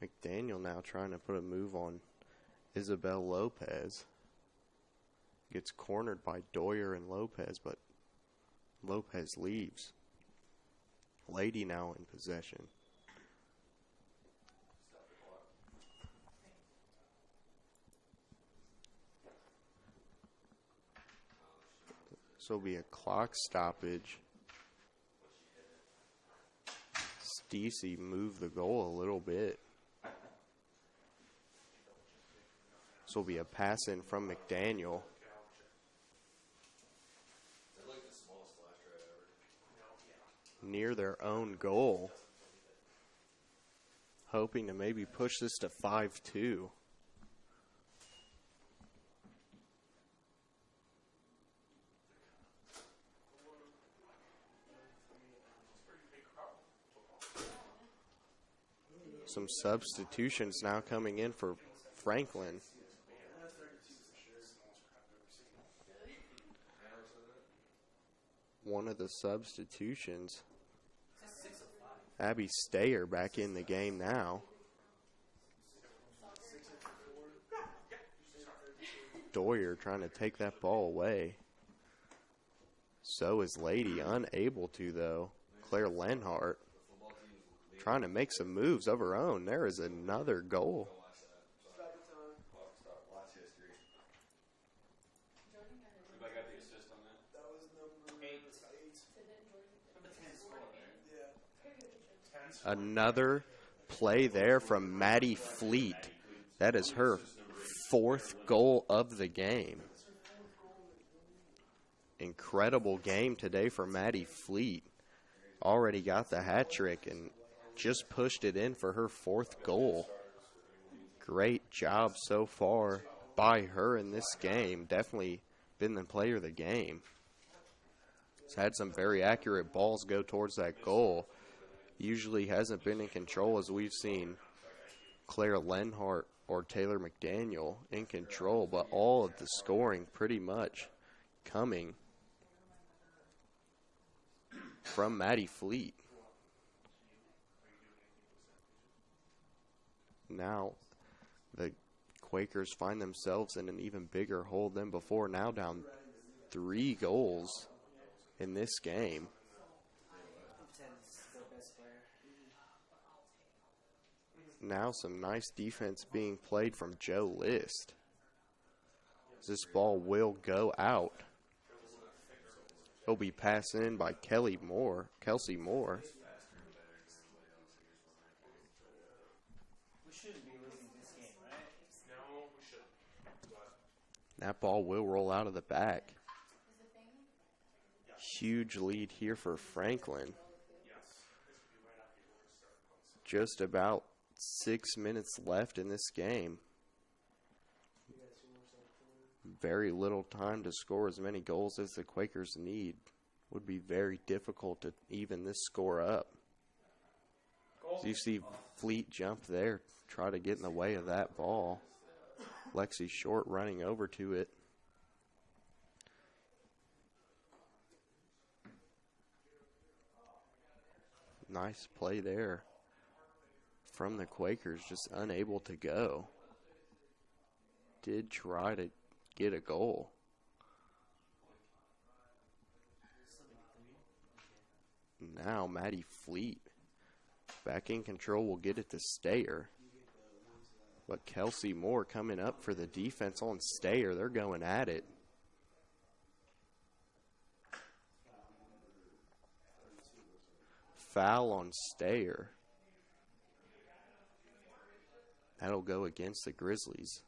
McDaniel now trying to put a move on Isabel Lopez. Gets cornered by Doyer and Lopez, but Lopez leaves. Lady now in possession. So it'll be a clock stoppage. Stacey moved the goal a little bit. So it'll be a pass in from McDaniel. Near their own goal. Hoping to maybe push this to 5-2. Some substitutions now coming in for Franklin. One of the substitutions, Abby Stayer, back in the game now. Doyer trying to take that ball away. So is Lady, unable to though. Claire Lenhart trying to make some moves of her own. There is another goal. Another play there from Maddie Fleet. That is her 4th goal of the game. Incredible game today for Maddie Fleet. Already got the hat trick and just pushed it in for her 4th goal. Great job so far by her in this game. Definitely been the player of the game. Has had some very accurate balls go towards that goal. Usually hasn't been in control, as we've seen Claire Lenhart or Taylor McDaniel in control, but all of the scoring pretty much coming from Maddie Fleet. Now the Quakers find themselves in an even bigger hole than before, now down 3 goals in this game. Now some nice defense being played from Joe List. This ball will go out. It'll be passed in by Kelsey Moore. That ball will roll out of the back. Huge lead here for Franklin. Just about 6 minutes left in this game. Very little time to score as many goals as the Quakers need. Would be very difficult to even this score up. So you see Fleet jump there, try to get in the way of that ball. Lexi Short running over to it. Nice play there from the Quakers, just unable to go. Did try to get a goal. Now Maddie Fleet back in control, will get it to Stayer. But Kelsey Moore coming up for the defense on Stayer. They're going at it. Foul on Stayer. That'll go against the Grizzlies,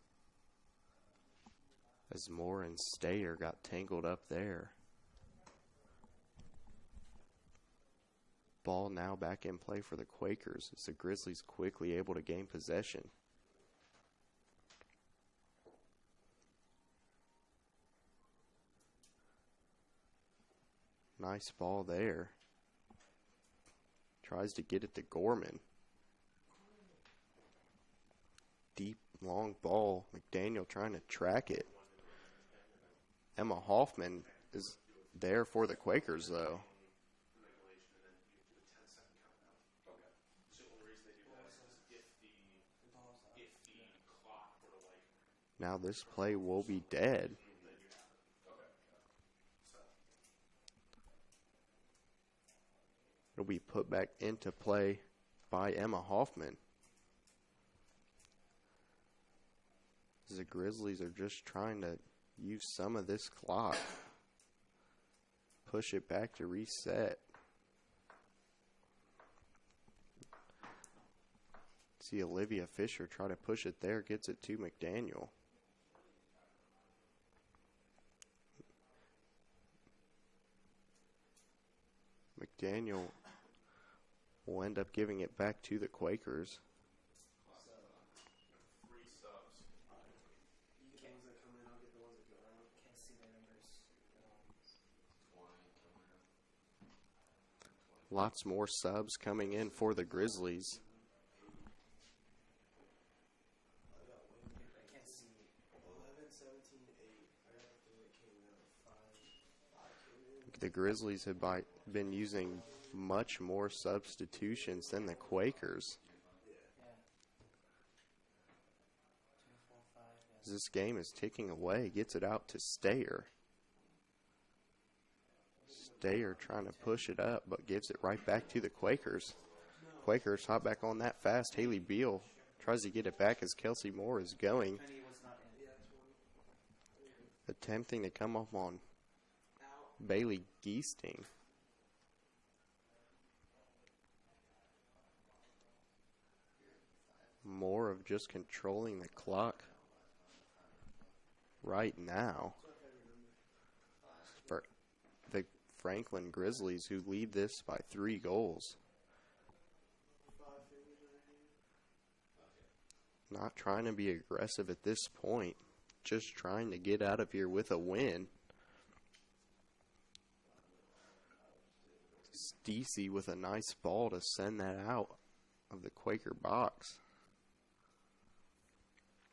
as Moore and Stayer got tangled up there. Ball now back in play for the Quakers as the Grizzlies quickly able to gain possession. Nice ball there. Tries to get it to Gorman. Deep, long ball. McDaniel trying to track it. Emma Hoffman is there for the Quakers, though. Now this play will be dead. It'll be put back into play by Emma Hoffman. The Grizzlies are just trying to use some of this clock. Push it back to reset. See Olivia Fisher try to push it there, gets it to McDaniel. McDaniel will end up giving it back to the Quakers. Lots more subs coming in for the Grizzlies. The Grizzlies have been using much more substitutions than the Quakers. This game is ticking away, gets it out to Stayer. Stayer trying to push it up, but gives it right back to the Quakers. Quakers hop back on that fast. Haley Beal tries to get it back as Kelsey Moore is going. Attempting to come up on Bailey Geesting. more of just controlling the clock right now for the Franklin Grizzlies, who lead this by 3 goals. Not trying to be aggressive at this point, just trying to get out of here with a win. Stacey with a nice ball to send that out of the Quaker box.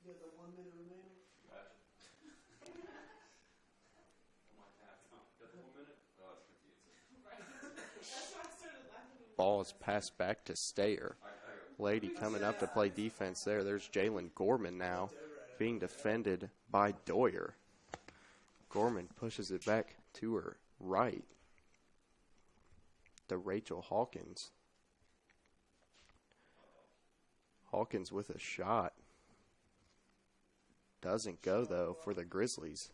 You got the 1 minute remaining? Ball is passed back to Stayer. Lady coming up to play defense there. There's Jalen Gorman now being defended by Doyer. Gorman pushes it back to her right to Rachel Hawkins. Hawkins with a shot. Doesn't go, though, for the Grizzlies.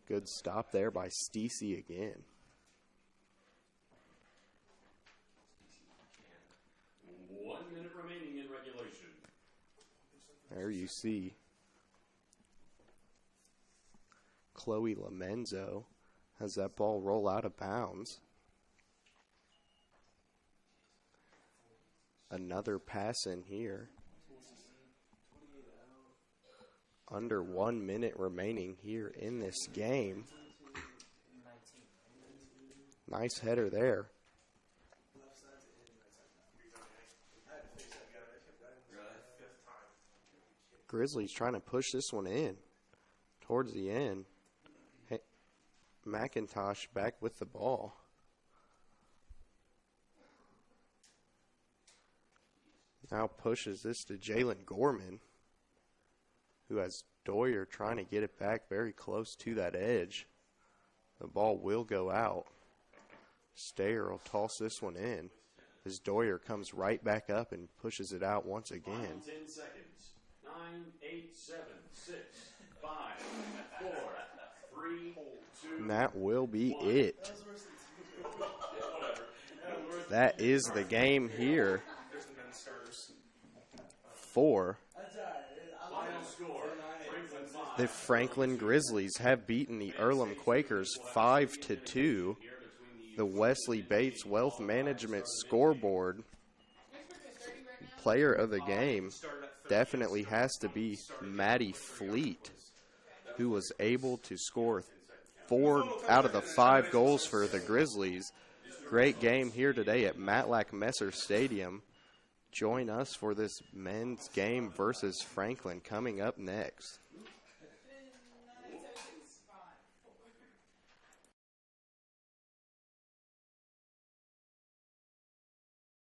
Good stop there by Stacey again. Remaining in regulation. There you see Chloe Lamenzo has that ball roll out of bounds. Another pass in here. Under 1 minute remaining here in this game. Nice header there. Grizzlies trying to push this one in towards the end. Hey, McIntosh back with the ball. Now pushes this to Jalen Gorman, who has Doyer trying to get it back very close to that edge. The ball will go out. Stayer will toss this one in as Doyer comes right back up and pushes it out once again. 10 seconds. 9, 8, 7, 6, 5, 4, 3, 2. And that will be it. That is the game here for the Franklin Grizzlies. Have beaten the Earlham Quakers 5-2. The Wesley Bates Wealth Management scoreboard player of the game definitely has to be Maddie Fleet, who was able to score 4 out of the 5 goals for the Grizzlies. Great game here today at Matlack Messer Stadium. Join us for this men's game versus Franklin coming up next.